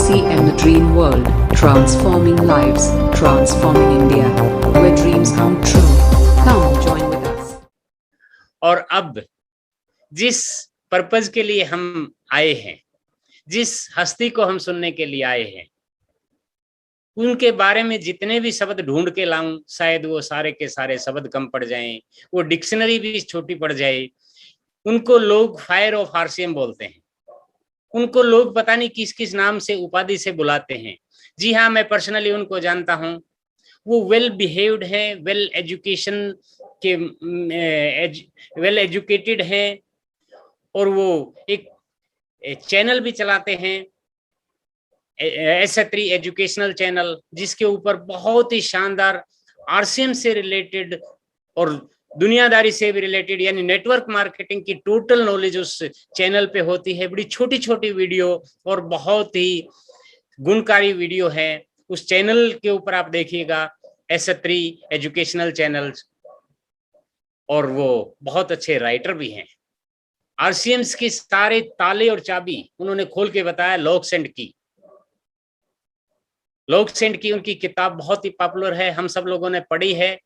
RCM The Dream World, transforming lives, transforming India, where dreams come true. Come join with us. और अब जिस purpose के लिए हम आए हैं, जिस हस्ती को हम सुनने के लिए आए हैं, उनके बारे में जितने भी शब्द ढूंढ के लाऊं, शायद वो सारे के सारे शब्द कम पड़ जाएं, वो डिक्शनरी भी छोटी पड़ जाए। उनको लोग फायर ऑफ आरसीएम बोलते हैं, उनको लोग पता नहीं किस किस नाम से उपाधि से बुलाते हैं। जी हाँ, मैं पर्सनली उनको जानता हूँ। वो वेल बिहेव्ड है, वेल एजुकेटेड हैं, और वो एक चैनल भी चलाते हैं, S3 एजुकेशनल चैनल, जिसके ऊपर बहुत ही शानदार आरसीएम से रिलेटेड और दुनियादारी से भी रिलेटेड यानी नेटवर्क मार्केटिंग की टोटल नॉलेज उस चैनल पे होती है। बड़ी छोटी छोटी वीडियो और बहुत ही गुणकारी वीडियो है। उस चैनल के ऊपर आप देखिएगा, S3 एजुकेशनल चैनल्स, और वो बहुत अच्छे राइटर भी हैं। आरसीएम्स की सारे ताले और चाबी उन्होंने खोल के बताया। लॉक्स एंड की, लॉक्स एंड की उनकी किताब बहुत ही पॉपुलर है, हम सब लोगों ने पढ़ी है।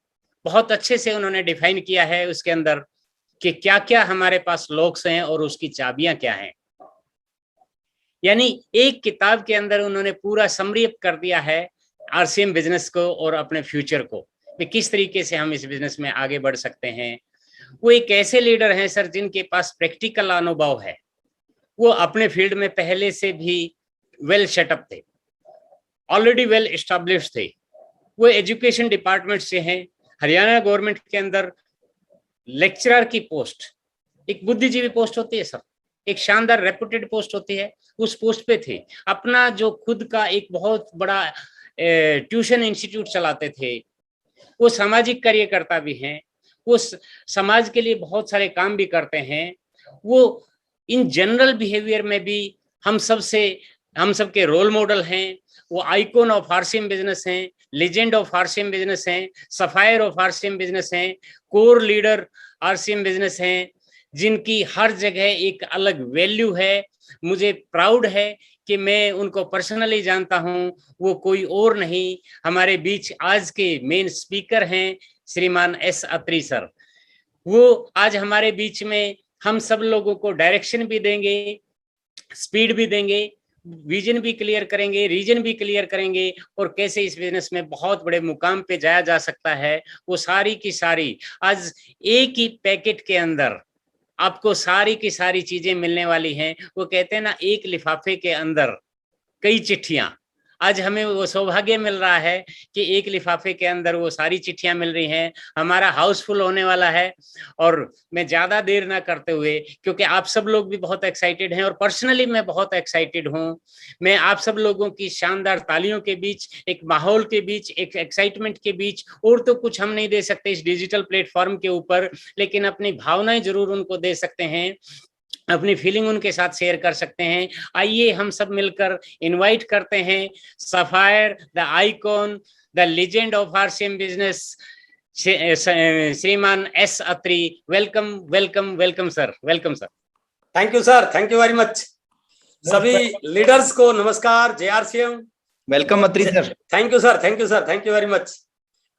बहुत अच्छे से उन्होंने डिफाइन किया है उसके अंदर कि क्या क्या हमारे पास लॉक्स हैं और उसकी चाबियां क्या हैं। यानी एक किताब के अंदर उन्होंने पूरा समरी कर दिया है आरसीएम बिजनेस को और अपने फ्यूचर को, कि किस तरीके से हम इस बिजनेस में आगे बढ़ सकते हैं। वो एक ऐसे लीडर हैं सर जिनके पास प्रैक्टिकल अनुभव है। वो अपने फील्ड में पहले से भी वेल सेटअप थे, ऑलरेडी वेल एस्टैब्लिश थे। वो एजुकेशन डिपार्टमेंट से हैं। हरियाणा गवर्नमेंट के अंदर लेक्चरर की पोस्ट एक बुद्धिजीवी पोस्ट होती है सर, एक शानदार रेपुटेड पोस्ट होती है, उस पोस्ट पे थे। अपना जो खुद का एक बहुत बड़ा ट्यूशन इंस्टीट्यूट चलाते थे। वो सामाजिक कार्यकर्ता भी हैं, वो समाज के लिए बहुत सारे काम भी करते हैं। वो इन जनरल बिहेवियर में भी हम सबके रोल मॉडल हैं। वो आइकॉन ऑफ आरसीएम बिजनेस हैं, लेजेंड ऑफ आरसीएम बिजनेस हैं, सफायर ऑफ आरसीएम बिजनेस हैं, कोर लीडर आरसीएम बिजनेस हैं, जिनकी हर जगह एक अलग वैल्यू है। मुझे प्राउड है कि मैं उनको पर्सनली जानता हूं। वो कोई और नहीं, हमारे बीच आज के मेन स्पीकर हैं श्रीमान S अत्री सर। वो आज हमारे बीच में हम सब लोगों को डायरेक्शन भी देंगे, स्पीड भी देंगे, विजन भी क्लियर करेंगे, रीजन भी क्लियर करेंगे, और कैसे इस बिजनेस में बहुत बड़े मुकाम पे जाया जा सकता है। वो सारी की सारी आज एक ही पैकेट के अंदर आपको सारी की सारी चीजें मिलने वाली हैं। वो कहते हैं ना, एक लिफाफे के अंदर कई चिट्ठियां। आज हमें वो सौभाग्य मिल रहा है कि एक लिफाफे के अंदर वो सारी चिट्ठियां मिल रही हैं। हमारा हाउसफुल होने वाला है। और मैं ज्यादा देर ना करते हुए, क्योंकि आप सब लोग भी बहुत एक्साइटेड हैं और पर्सनली मैं बहुत एक्साइटेड हूं, मैं आप सब लोगों की शानदार तालियों के बीच, एक माहौल के बीच, एक एक्साइटमेंट के बीच, और तो कुछ हम नहीं दे सकते इस डिजिटल प्लेटफॉर्म के ऊपर, लेकिन अपनी भावनाएं जरूर उनको दे सकते हैं, अपनी फीलिंग उनके साथ शेयर कर सकते हैं। आइए हम सब मिलकर इनवाइट करते हैं sapphire, the icon, the legend of RCM business, श्रीमान S Atri. Welcome welcome welcome sir, welcome sir. Thank you sir, thank you very much. सभी लीडर्स को नमस्कार, जय RCM. Welcome Atri sir. Thank you sir, thank you sir, thank you very much.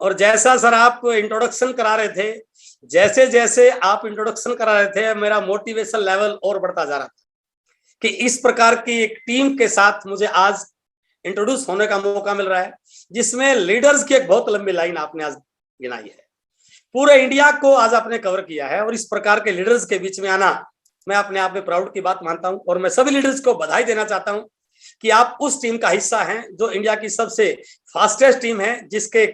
और जैसा sir आप introduction करा रहे थे, जैसे जैसे आप इंट्रोडक्शन करा रहे थे, मेरा मोटिवेशन लेवल और बढ़ता जा रहा था कि इस प्रकार की एक टीम के साथ मुझे आज इंट्रोड्यूस होने का मौका मिल रहा है, जिसमें लीडर्स की एक बहुत लंबी लाइन आपने आज गिनाई है। पूरे इंडिया को आज आपने कवर किया है, और इस प्रकार के लीडर्स के बीच में आना मैं अपने आप में प्राउड की बात मानता हूं। और मैं सभी लीडर्स को बधाई देना चाहता हूं कि आप उस टीम का हिस्सा हैं जो इंडिया की सबसे फास्टेस्ट टीम है, जिसके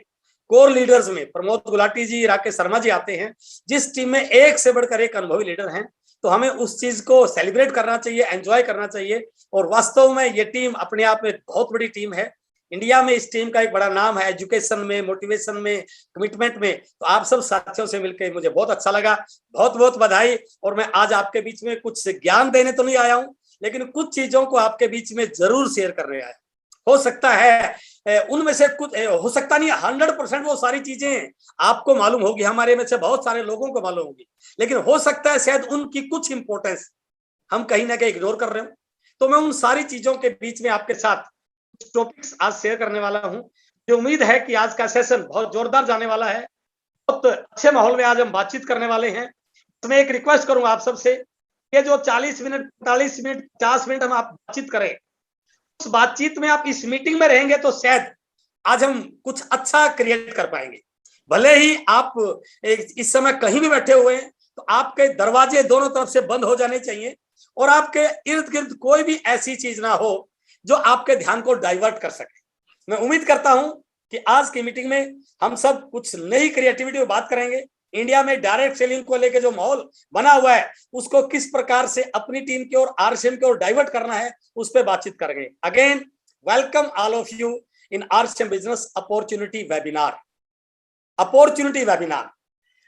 कोर लीडर्स में प्रमोद गुलाटी जी, राकेश शर्मा जी आते हैं, जिस टीम में एक से बढ़कर एक अनुभवी लीडर हैं। तो हमें उस चीज को सेलिब्रेट करना चाहिए, एंजॉय करना चाहिए। और वास्तव में ये टीम अपने आप में बहुत बड़ी टीम है। इंडिया में इस टीम का एक बड़ा नाम है एजुकेशन में, मोटिवेशन में, कमिटमेंट में। तो आप सब साथियों से मिलकर मुझे बहुत अच्छा लगा, बहुत बहुत बधाई। और मैं आज आपके बीच में कुछ ज्ञान देने तो नहीं आया हूं, लेकिन कुछ चीजों को आपके बीच में जरूर शेयर करने आया। हो सकता है उनमें से कुछ, हो सकता नहीं 100% वो सारी चीजें आपको मालूम होगी, हमारे में से बहुत सारे लोगों को मालूम होगी, लेकिन हो सकता है शायद उनकी कुछ इंपॉर्टेंस हम कहीं ना कहीं इग्नोर कर रहे हो। तो मैं उन सारी चीजों के बीच में आपके साथ टॉपिक्स आज शेयर करने वाला हूं। मुझे उम्मीद है कि आज का सेशन बहुत जोरदार जाने वाला है, बहुत अच्छे माहौल में आज हम बातचीत करने वाले हैं। तो मैं एक रिक्वेस्ट करूंगा आप सबसे, ये जो 40 मिनट 45 मिनट 50 मिनट हम आप बातचीत करें, उस बातचीत में आप इस मीटिंग में रहेंगे तो शायद आज हम कुछ अच्छा क्रिएट कर पाएंगे। भले ही आप इस समय कहीं भी बैठे हुए हैं तो आपके दरवाजे दोनों तरफ से बंद हो जाने चाहिए और आपके इर्द गिर्द कोई भी ऐसी चीज ना हो जो आपके ध्यान को डाइवर्ट कर सके। मैं उम्मीद करता हूं कि आज की मीटिंग में हम सब कुछ नई क्रिएटिविटी में बात करेंगे। इंडिया में डायरेक्ट सेलिंग को लेकर जो माहौल बना हुआ है उसको किस प्रकार से अपनी टीम की ओर, आरसीएम की ओर डाइवर्ट करना है, उस पर बातचीत करेंगे। Again welcome all of you in RCM business opportunity webinar. Opportunity webinar.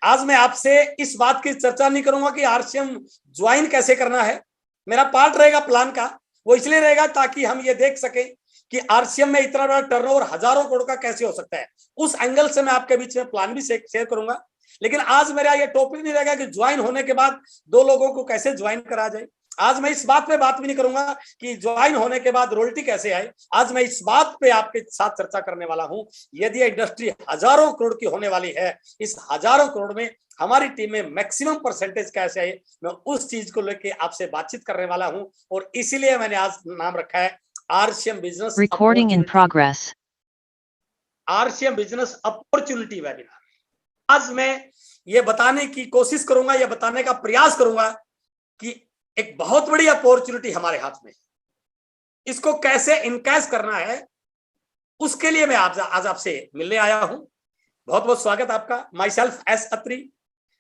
आज मैं आपसे इस बात की चर्चा नहीं करूंगा कि आरसीएम ज्वाइन कैसे करना है। मेरा पार्ट रहेगा प्लान का, वो इसलिए रहेगा ताकि हम ये देख सकें कि आरसीएम में इतना बड़ा टर्नओवर हजारों करोड़ का कैसे हो सकता है। उस एंगल से मैं आपके बीच में प्लान भी शेयर करूंगा। लेकिन आज मेरा ये टॉपिक नहीं रहेगा कि ज्वाइन होने के बाद दो लोगों को कैसे ज्वाइन करा जाए। आज मैं इस बात पे बात भी नहीं करूंगा कि ज्वाइन होने के बाद रॉयल्टी कैसे आए। आज मैं इस बात पे आपके साथ चर्चा करने वाला हूं, यदि इंडस्ट्री हजारों करोड़ की होने वाली है, इस हजारों करोड़ में हमारी टीम में मैक्सिमम परसेंटेज कैसे आए, मैं उस चीज को लेकर आपसे बातचीत करने वाला हूं। और इसीलिए मैंने आज नाम रखा है RCM business Recording in progress. RCM business opportunity webinar. आज मैं ये बताने की कोशिश करूंगा, ये बताने का प्रयास करूंगा कि एक बहुत बड़ी अपॉर्चुनिटी हमारे हाथ में, इसको कैसे इनकैश करना है, उसके लिए मैं आज आपसे मिलने आया हूं। बहुत बहुत स्वागत आपका। माई सेल्फ एस अत्री,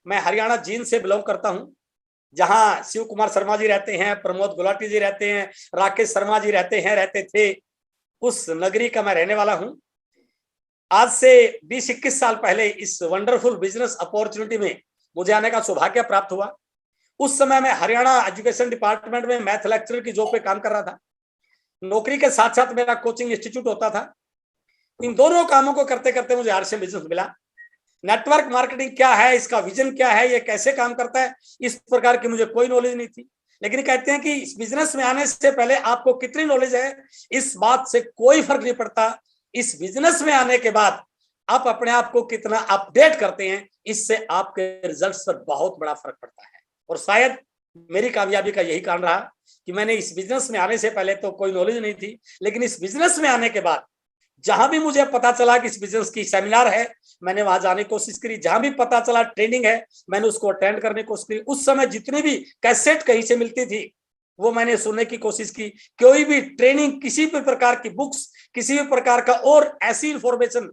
मैं हरियाणा जींद से बिलोंग करता हूं, जहां शिव कुमार शर्मा जी रहते हैं, प्रमोद गुलाटी जी रहते हैं, राकेश शर्मा जी रहते थे, उस नगरी का मैं रहने वाला हूं। आज से 20-21 साल पहले इस वंडरफुल बिजनेस अपॉर्चुनिटी में मुझे आने का सौभाग्य प्राप्त हुआ। उस समय मैं हरियाणा एजुकेशन डिपार्टमेंट में मैथ लेक्चरर की जॉब पे काम कर रहा था। नौकरी के साथ साथ मेरा कोचिंग इंस्टीट्यूट होता था। इन दोनों कामों को करते करते मुझे आरसीएम बिजनेस मिला। नेटवर्क मार्केटिंग क्या है, इसका विजन क्या है, ये कैसे काम करता है, इस प्रकार की मुझे कोई नॉलेज नहीं थी। लेकिन कहते हैं कि इस बिजनेस में आने से पहले आपको कितनी नॉलेज है, इस बात से कोई फर्क नहीं पड़ता। इस बिजनेस में आने के बाद आप अपने आप को कितना अपडेट करते हैं, इससे आपके रिजल्ट्स पर बहुत बड़ा फर्क पड़ता है। और शायद मेरी कामयाबी का यही कारण रहा कि मैंने इस बिजनेस में आने से पहले तो कोई नॉलेज नहीं थी, लेकिन इस बिजनेस में आने के बाद जहां भी मुझे पता चला कि इस बिजनेस की सेमिनार है, मैंने वहां जाने की कोशिश करी। जहां भी पता चला ट्रेनिंग है, मैंने उसको अटेंड करने की कोशिश करी। उस समय जितनी भी कैसेट कहीं से मिलती थी वो मैंने सुनने की कोशिश की। कोई भी ट्रेनिंग, किसी भी प्रकार की बुक्स, किसी भी प्रकार का और ऐसी इंफॉर्मेशन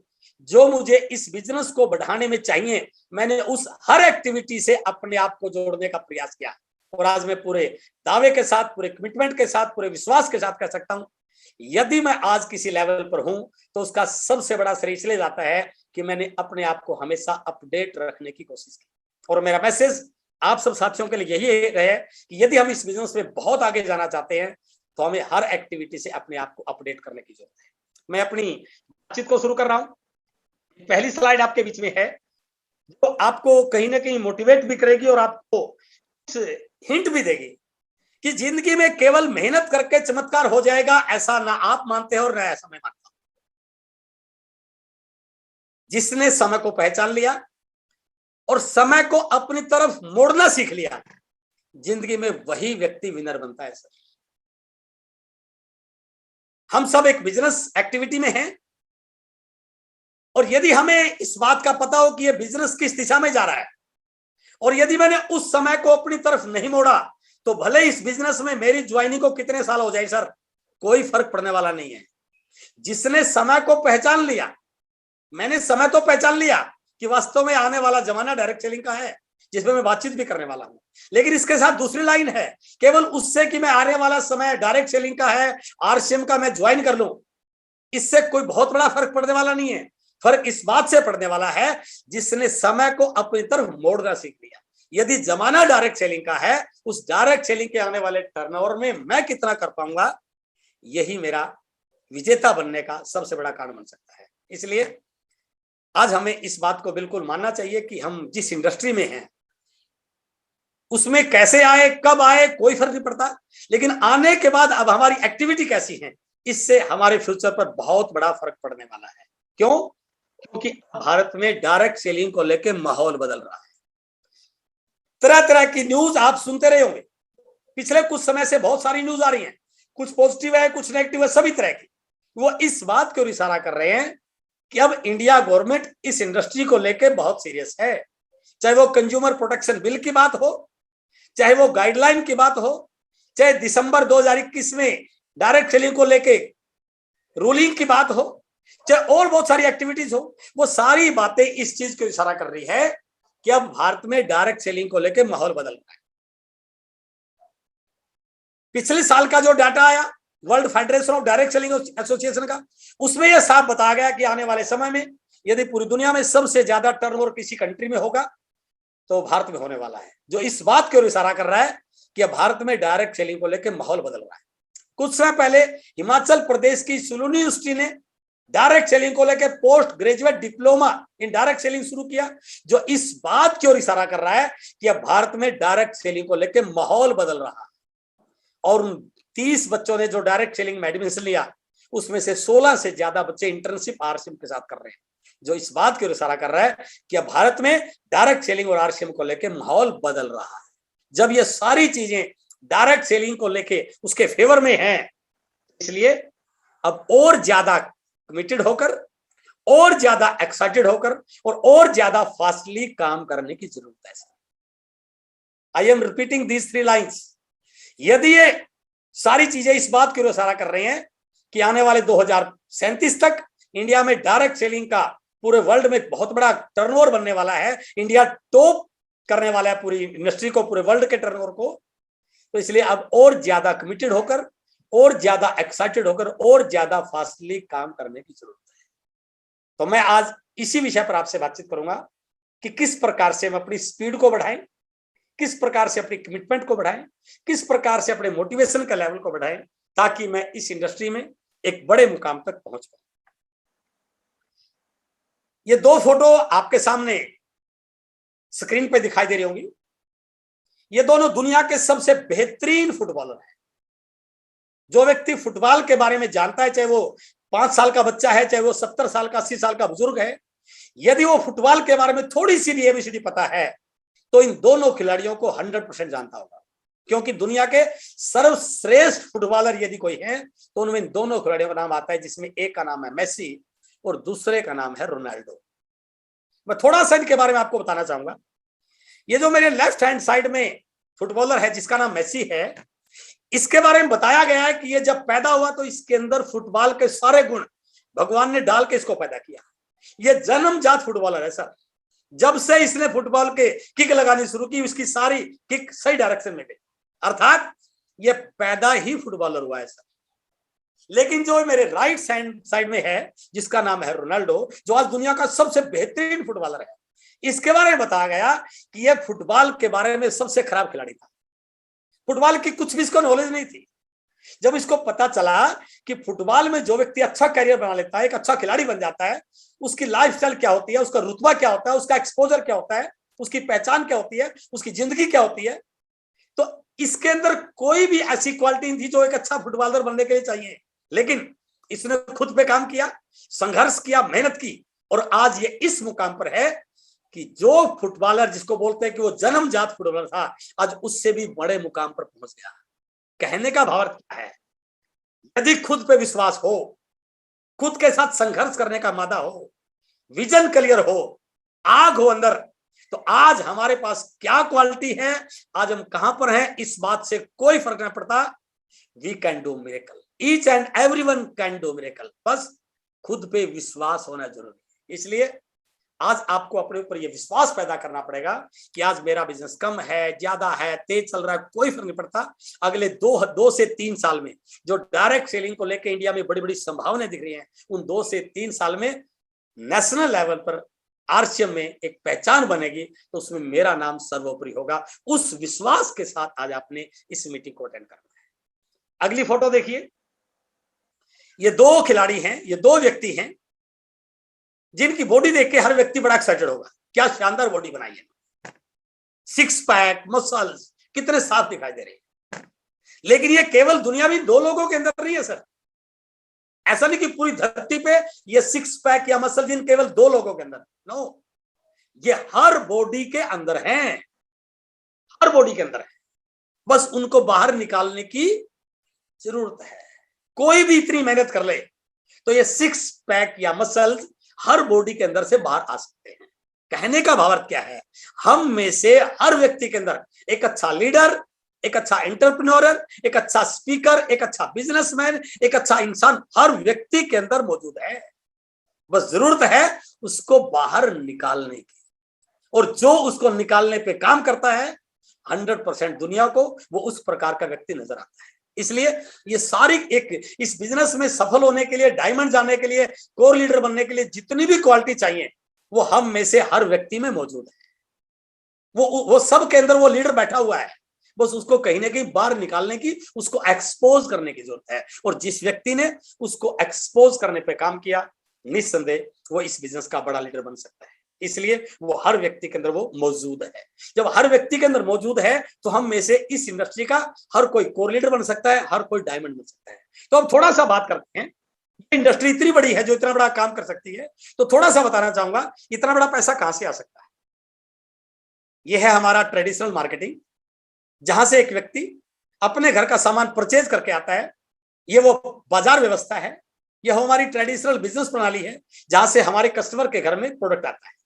जो मुझे इस बिजनेस को बढ़ाने में चाहिए, मैंने उस हर एक्टिविटी से अपने आप को जोड़ने का प्रयास किया। और आज मैं पूरे दावे के साथ, पूरे कमिटमेंट के साथ, पूरे विश्वास के साथ कह सकता हूं, यदि मैं आज किसी लेवल पर हूं तो उसका सबसे बड़ा श्रेय इसलिए जाता है कि मैंने अपने आप को हमेशा अपडेट रखने की कोशिश की। और मेरा मैसेज आप सब साथियों के लिए यही है कि यदि हम इस बिजनेस में बहुत आगे जाना चाहते हैं तो हमें हर एक्टिविटी से अपने आप को अपडेट करने की जरूरत है। मैं अपनी बातचीत को शुरू कर रहा हूं। पहली स्लाइड आपके बीच में है जो आपको कहीं ना कहीं मोटिवेट भी करेगी और आपको हिंट भी देगी कि जिंदगी में केवल मेहनत करके चमत्कार हो जाएगा, ऐसा ना आप मानते हो और ना ऐसा मैं मानता हूं। जिसने समय को पहचान लिया और समय को अपनी तरफ मोड़ना सीख लिया, जिंदगी में वही व्यक्ति विनर बनता है। सर, हम सब एक बिजनेस एक्टिविटी में हैं और यदि हमें इस बात का पता हो कि यह बिजनेस किस दिशा में जा रहा है और यदि मैंने उस समय को अपनी तरफ नहीं मोड़ा तो भले इस बिजनेस में मेरी ज्वाइनिंग को कितने साल हो जाए सर, कोई फर्क पड़ने वाला नहीं है। जिसने समय को पहचान लिया, मैंने समय तो पहचान लिया कि वास्तव में आने वाला जमाना डायरेक्ट सेलिंग का है, जिसमें मैं बातचीत भी करने वाला हूं। लेकिन इसके साथ दूसरी लाइन है, केवल उससे कि मैं आने वाला समय डायरेक्ट सेलिंग का है, आरसीएम का मैं ज्वाइन कर लूं, इससे कोई बहुत बड़ा फर्क पड़ने वाला नहीं है। फर्क इस बात से पड़ने वाला है जिसने समय को अपनी तरफ मोड़ना सीख लिया। यदि जमाना डायरेक्ट सेलिंग का है, उस डायरेक्ट सेलिंग के आने वाले टर्नओवर में मैं कितना कर पाऊंगा, यही मेरा विजेता बनने का सबसे बड़ा कारण बन सकता है। इसलिए आज हमें इस बात को बिल्कुल मानना चाहिए कि हम जिस इंडस्ट्री में हैं उसमें कैसे आए, कब आए, कोई फर्क नहीं पड़ता, लेकिन आने के बाद अब हमारी एक्टिविटी कैसी है, इससे हमारे फ्यूचर पर बहुत बड़ा फर्क पड़ने वाला है। क्यों? क्योंकि भारत में डायरेक्ट सेलिंग को लेकर माहौल बदल रहा है। तरह तरह की न्यूज आप सुनते रहे होंगे, पिछले कुछ समय से बहुत सारी न्यूज आ रही हैं, कुछ पॉजिटिव है, कुछ नेगेटिव है, सभी तरह की। वो इस बात की ओर इशारा कर रहे हैं कि अब इंडिया गवर्नमेंट इस इंडस्ट्री को लेकर बहुत सीरियस है। चाहे वो कंज्यूमर प्रोटेक्शन बिल की बात हो, चाहे वो गाइडलाइन की बात हो, चाहे दिसंबर 2021 में डायरेक्ट सेलिंग को लेके रूलिंग की बात हो, चाहे और बहुत सारी एक्टिविटीज हो, वो सारी बातें इस चीज को इशारा कर रही है कि अब भारत में डायरेक्ट सेलिंग को लेकर माहौल बदल रहा है। पिछले साल का जो डाटा आया world federation of direct selling association का, उसमें यह साफ बताया गया कि आने वाले समय में यदि पूरी दुनिया में सबसे ज्यादा टर्नओवर किसी कंट्री में होगा तो भारत में होने वाला है, जो इस बात की ओर इशारा कर रहा है कि भारत में डायरेक्ट सेलिंग को लेकर माहौल बदल रहा है। कुछ समय पहले हिमाचल प्रदेश की सुलूनी यूनिवर्सिटी ने डायरेक्ट सेलिंग को लेकर post graduate diploma in direct selling शुरू किया, जो इस बात की ओर इशारा कर रहा है कि अब भारत में डायरेक्ट सेलिंग को लेकर माहौल बदल रहा है। और 30 बच्चों ने जो डायरेक्ट सेलिंग में एडमिशन लिया, उसमें से 16 से ज्यादा बच्चे इंटर्नशिप आरसीएम के साथ कर रहे हैं, जो इस बात की ओर इशारा कर रहा है कि अब भारत में डायरेक्ट सेलिंग और आरसीएम को लेकर माहौल बदल रहा है। जब ये सारी चीजें डायरेक्ट सेलिंग को लेके उसके फेवर में हैं, इसलिए अब और ज्यादा कमिटेड होकर, और ज्यादा एक्साइटेड होकर और ज्यादा फास्टली काम करने की जरूरत है। I am repeating these 3 lines. यदि ये सारी चीजें इस बात की ओर इशारा कर रही हैं कि आने वाले 2037 तक इंडिया में डायरेक्ट सेलिंग का पूरे वर्ल्ड में बहुत बड़ा टर्नओवर बनने वाला है, इंडिया टॉप करने वाला है पूरी इंडस्ट्री को, पूरे वर्ल्ड के टर्नओवर को, तो इसलिए अब और ज्यादा कमिटेड होकर, और ज्यादा एक्साइटेड होकर, और ज्यादा फास्टली काम करने की जरूरत है। तो मैं आज इसी विषय पर आपसे बातचीत करूंगा कि किस प्रकार से हम अपनी स्पीड को बढ़ाएं, किस प्रकार से अपनी कमिटमेंट को बढ़ाएं, किस प्रकार से अपने मोटिवेशन का लेवल को बढ़ाएं, ताकि मैं इस इंडस्ट्री में एक बड़े मुकाम तक पहुंच पाऊं। ये 2 फोटो आपके सामने स्क्रीन पे दिखाई दे रही होंगी। ये दोनों दुनिया के सबसे बेहतरीन फुटबॉलर हैं। जो व्यक्ति फुटबॉल के बारे में जानता है, चाहे वो 5 साल का बच्चा है, चाहे वो 70 साल का, 80 साल का बुजुर्ग है, यदि वो फुटबॉल के बारे में थोड़ी सी भी एबीसीडी पता है तो इन दोनों खिलाड़ियों को 100% जानता होगा, क्योंकि दुनिया के सर्वश्रेष्ठ फुटबॉलर यदि कोई है तो उनमें इन दोनों खिलाड़ियों का नाम आता है, जिसमें एक का नाम है मेसी और दूसरे का नाम है रोनाल्डो। मैं थोड़ा सा इनके बारे में आपको बताना चाहूंगा। ये जो मेरे लेफ्ट हैंड साइड में फुटबॉलर है जिसका नाम मेसी है, इसके बारे में बताया गया है कि ये जब पैदा हुआ तो इसके अंदर फुटबॉल के सारे गुण भगवान ने डाल के इसको पैदा किया। ये जन्मजात फुटबॉलर है सर। जब से इसने फुटबॉल के किक लगानी शुरू की, उसकी सारी किक सही डायरेक्शन में गई, अर्थात ये पैदा ही फुटबॉलर हुआ है सर। लेकिन जो मेरे राइट साइड में है, जिसका नाम है रोनाल्डो, जो आज दुनिया का सबसे बेहतरीन फुटबॉलर है, इसके बारे में बताया गया कि यह फुटबॉल के बारे में सबसे खराब खिलाड़ी था। फुटबॉल की कुछ भी इसको नॉलेज नहीं थी। जब इसको पता चला कि फुटबॉल में जो व्यक्ति अच्छा करियर बना लेता है, एक अच्छा खिलाड़ी बन जाता है, उसकी लाइफस्टाइल क्या होती है, उसका रुतबा क्या होता है, उसका एक्सपोजर क्या होता है, उसकी पहचान क्या होती है, उसकी जिंदगी क्या होती है, तो इसके अंदर कोई भी ऐसी क्वालिटी नहीं थी जो एक अच्छा फुटबॉलर बनने के लिए चाहिए। लेकिन इसने खुद पे काम किया, संघर्ष किया, मेहनत की, और आज ये इस मुकाम पर है कि जो फुटबॉलर जिसको बोलते हैं कि वो जन्मजात फुटबॉलर था, आज उससे भी बड़े मुकाम पर पहुंच गया। कहने का भाव क्या है, यदि खुद पे विश्वास हो, खुद के साथ संघर्ष करने का मादा हो, विजन क्लियर हो, आग हो अंदर, तो आज हमारे पास क्या क्वालिटी है, आज हम कहां पर हैं, इस बात से कोई फर्क नहीं पड़ता। We can do miracle, each and everyone can do miracle. बस खुद पे विश्वास होना जरूरी है। इसलिए आज आपको अपने ऊपर यह विश्वास पैदा करना पड़ेगा कि आज मेरा बिजनेस कम है, ज्यादा है, तेज चल रहा है, कोई फर्क नहीं पड़ता। अगले 2 से 3 साल में जो डायरेक्ट सेलिंग को लेकर इंडिया में बड़ी बड़ी संभावनाएं दिख रही हैं, उन 2 से 3 साल में नेशनल लेवल पर आरसीएम में एक पहचान बनेगी, तो उसमें मेरा नाम सर्वोपरि होगा। उस विश्वास के साथ आज आपने इस मीटिंग को अटेंड करना है। अगली फोटो देखिए। ये 2 खिलाड़ी हैं, ये 2 व्यक्ति हैं जिनकी बॉडी देख के हर व्यक्ति बड़ा एक्साइटेड होगा। क्या शानदार बॉडी बनाई है, 6 पैक, मसल्स कितने साफ दिखाई दे रहे हैं। लेकिन ये केवल दुनिया में 2 लोगों के अंदर नहीं है सर, ऐसा नहीं कि पूरी धरती पे ये 6 पैक या मसल जिन केवल 2 लोगों के अंदर, नो, ये हर बॉडी के अंदर हैं, हर बॉडी के अंदर है, बस उनको बाहर निकालने की जरूरत है। कोई भी इतनी मेहनत कर ले तो ये 6 पैक या मसल्स हर बॉडी के अंदर से बाहर आ सकते हैं। कहने का भावार्थ क्या है, हम में से हर व्यक्ति के अंदर एक अच्छा लीडर, एक अच्छा एंटरप्रेन्योर, एक अच्छा स्पीकर, एक अच्छा बिजनेसमैन, एक अच्छा इंसान हर व्यक्ति के अंदर मौजूद है। बस जरूरत है उसको बाहर निकालने की, और जो उसको निकालने पे काम करता है 100% दुनिया को वो उस प्रकार का व्यक्ति नजर आता है। इसलिए ये सारी एक इस बिजनेस में सफल होने के लिए, डायमंड जाने के लिए, कोर लीडर बनने के लिए जितनी भी क्वालिटी चाहिए वो हम में से हर व्यक्ति में मौजूद है। वो सब के अंदर वो लीडर बैठा हुआ है, बस उसको कहीं ना कहीं बाहर निकालने की, उसको एक्सपोज करने की जरूरत है। और जिस व्यक्ति ने उसको एक्सपोज करने पे काम किया, निस्संदेह वो इस बिजनेस का बड़ा लीडर बन सकता है। इसलिए वो हर व्यक्ति के अंदर वो मौजूद है। जब हर व्यक्ति के अंदर मौजूद है तो हम में से इस इंडस्ट्री का हर कोई कोर लीडर बन सकता है, हर कोई डायमंड बन सकता है। तो अब थोड़ा सा बात करते हैं, ये इंडस्ट्री इतनी बड़ी है जो इतना बड़ा काम कर सकती है, तो थोड़ा सा बताना चाहूंगा इतना बड़ा पैसा कहां से आ सकता है। यह है हमारा ट्रेडिशनल मार्केटिंग, जहां से एक व्यक्ति अपने घर का सामान परचेज करके आता है। ये वो बाजार व्यवस्था है, यह हमारी ट्रेडिशनल बिजनेस प्रणाली है, जहां से हमारे कस्टमर के घर में प्रोडक्ट आता है।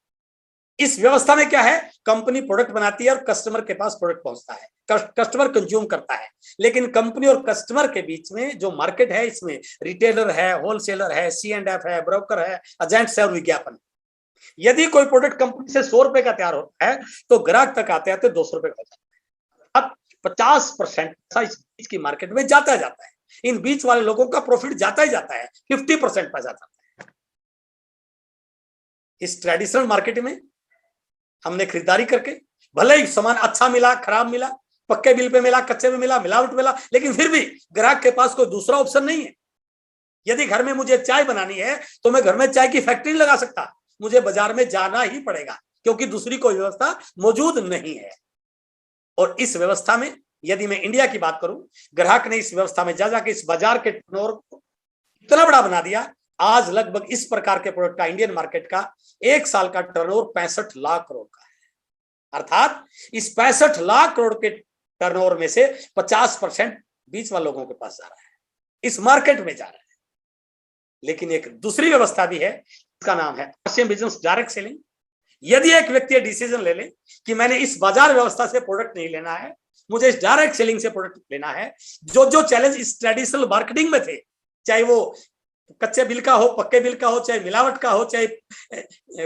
इस व्यवस्था में क्या है, कंपनी प्रोडक्ट बनाती है और कस्टमर के पास प्रोडक्ट पहुंचता है, कस्टमर कंज्यूम करता है। लेकिन कंपनी और कस्टमर के बीच में जो मार्केट है, इसमें रिटेलर है, होलसेलर है, C&F है, ब्रोकर है, एजेंट्स है और विज्ञापन। यदि कोई प्रोडक्ट कंपनी से 100 रुपए का तैयार होता है तो ग्राहक तक आते आते 200 रुपए का हो जाता है। अब 50% इस बीच की मार्केट में जाता है। इन बीच वाले लोगों का प्रॉफिट जाता ही जाता है, 50% पैसा जाता है। इस ट्रेडिशनल मार्केट में हमने खरीदारी करके, भले ही सामान अच्छा मिला, खराब मिला, पक्के बिल पे मिला, कच्चे में मिला, मिलावट मिला, लेकिन फिर भी ग्राहक के पास कोई दूसरा ऑप्शन नहीं है। यदि घर में मुझे चाय बनानी है तो मैं घर में चाय की फैक्ट्री लगा सकता, मुझे बाजार में जाना ही पड़ेगा, क्योंकि दूसरी कोई व्यवस्था मौजूद नहीं है। और इस व्यवस्था में यदि मैं इंडिया की बात करूं, ग्राहक ने इस व्यवस्था में जा जाके इस बाजार के टर्नओवर को इतना बड़ा बना दिया। आज लगभग इस प्रकार के प्रोडक्ट का इंडियन मार्केट का 1 साल का टर्नओवर 65 लाख करोड़ का है। अर्थात इस 65 लाख करोड़ के टर्नओवर में से 50% बीच वाले लोगों के पास जा रहा है, इस मार्केट में जा रहा है। लेकिन एक दूसरी व्यवस्था भी है, इसका नाम है RCM बिजनेस डायरेक्ट सेलिंग। यदि एक व्यक्ति डिसीजन ले ले कि मैंने इस बाजार व्यवस्था से प्रोडक्ट नहीं लेना है, मुझे इस डायरेक्ट सेलिंग से प्रोडक्ट लेना है, जो चैलेंज इस ट्रेडिशनल मार्केटिंग में थे, चाहे वो कच्चे बिल का हो, पक्के बिल का हो, चाहे मिलावट का हो, चाहे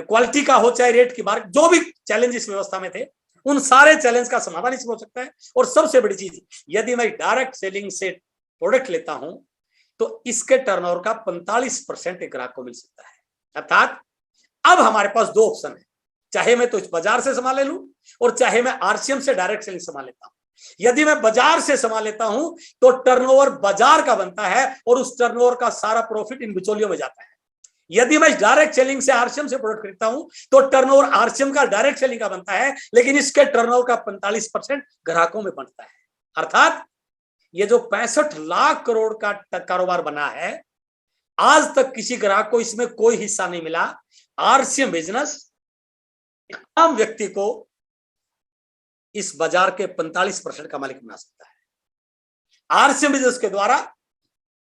क्वालिटी का हो, चाहे रेट की बात, जो भी चैलेंज इस व्यवस्था में थे, उन सारे चैलेंज का समाधान इसमें हो सकता है। और सबसे बड़ी चीज, यदि मैं डायरेक्ट सेलिंग से प्रोडक्ट लेता हूं तो इसके टर्नओवर का 45% एक ग्राहक को मिल सकता है। अर्थात अब हमारे पास 2 ऑप्शन है, चाहे मैं तो इस बाजार से सामान ले लूं और चाहे मैं RCM से डायरेक्ट सेलिंग सामान लेता हूं। यदि मैं बाजार से सामान लेता हूं तो टर्नओवर बाजार का बनता है और उस टर्नओवर का सारा प्रॉफिट इन बिचौलियों में जाता है। यदि मैं डायरेक्ट सेलिंग से RCM से प्रोडक्ट खरीदता हूं तो टर्नओवर RCM का डायरेक्ट सेलिंग का बनता है, लेकिन इसके टर्नओवर का 45% ग्राहकों में बनता है। अर्थात ये जो 65 लाख करोड़ का कारोबार बना है, आज तक किसी ग्राहक को इसमें कोई हिस्सा नहीं मिला। RCM बिजनेस एक आम व्यक्ति को इस बाजार के 45% का मालिक बना सकता है। RCM बिजनेस के द्वारा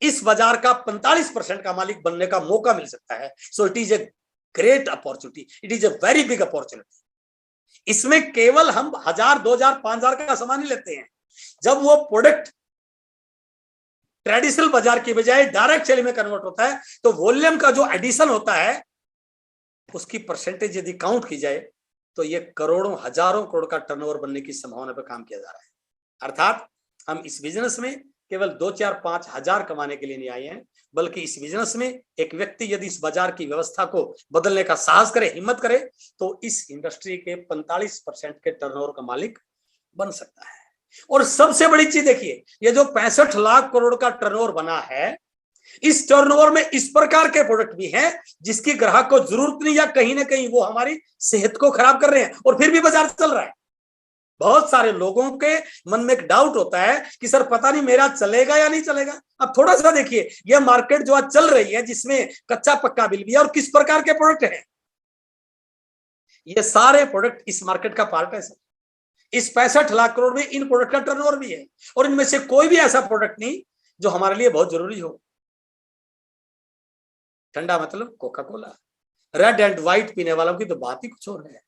इस बाजार का 45% का मालिक बनने का मौका मिल सकता है। So it is a great opportunity, it is a very big opportunity. इसमें केवल हम 1000, 2000, 5000 का सामान ही लेते हैं। जब वो प्रोडक्ट ट्रेडिशनल बाजार की बजाय डायरेक्ट सेलिंग में कन्वर्ट होता है तो वॉल्यूम का जो एडिशन होता है उसकी परसेंटेज यदि काउंट की जाए तो ये करोड़ों, हजारों करोड़ का टर्नओवर बनने की संभावना पर काम किया जा रहा है। अर्थात हम इस बिजनेस में केवल 2, 4, 5 हजार कमाने के लिए नहीं आए हैं, बल्कि इस बिजनेस में एक व्यक्ति यदि इस बाजार की व्यवस्था को बदलने का साहस करे, हिम्मत करे, तो इस इंडस्ट्री के 45% के टर्नओवर का मालिक बन सकता है। और सबसे बड़ी चीज देखिए, ये जो 65 लाख करोड़ का टर्नओवर बना है, इस टर्नओवर में इस प्रकार के प्रोडक्ट भी हैं जिसकी ग्राहक को जरूरत नहीं, या कहीं ना कहीं वो हमारी सेहत को खराब कर रहे हैं और फिर भी बाजार चल रहा है। बहुत सारे लोगों के मन में एक डाउट होता है कि सर पता नहीं मेरा चलेगा या नहीं चलेगा। अब थोड़ा सा देखिए, यह मार्केट जो आज चल रही है जिसमें कच्चा पक्का बिल भी है और किस प्रकार के प्रोडक्ट हैं, ये सारे प्रोडक्ट इस मार्केट का पार्ट है सर। इस 65 लाख करोड़ में इन प्रोडक्ट का टर्नओवर भी है, और इनमें से कोई भी ऐसा प्रोडक्ट नहीं जो हमारे लिए बहुत जरूरी हो। ठंडा मतलब Coca Cola, red and white पीने वालों की तो बात ही कुछ और है।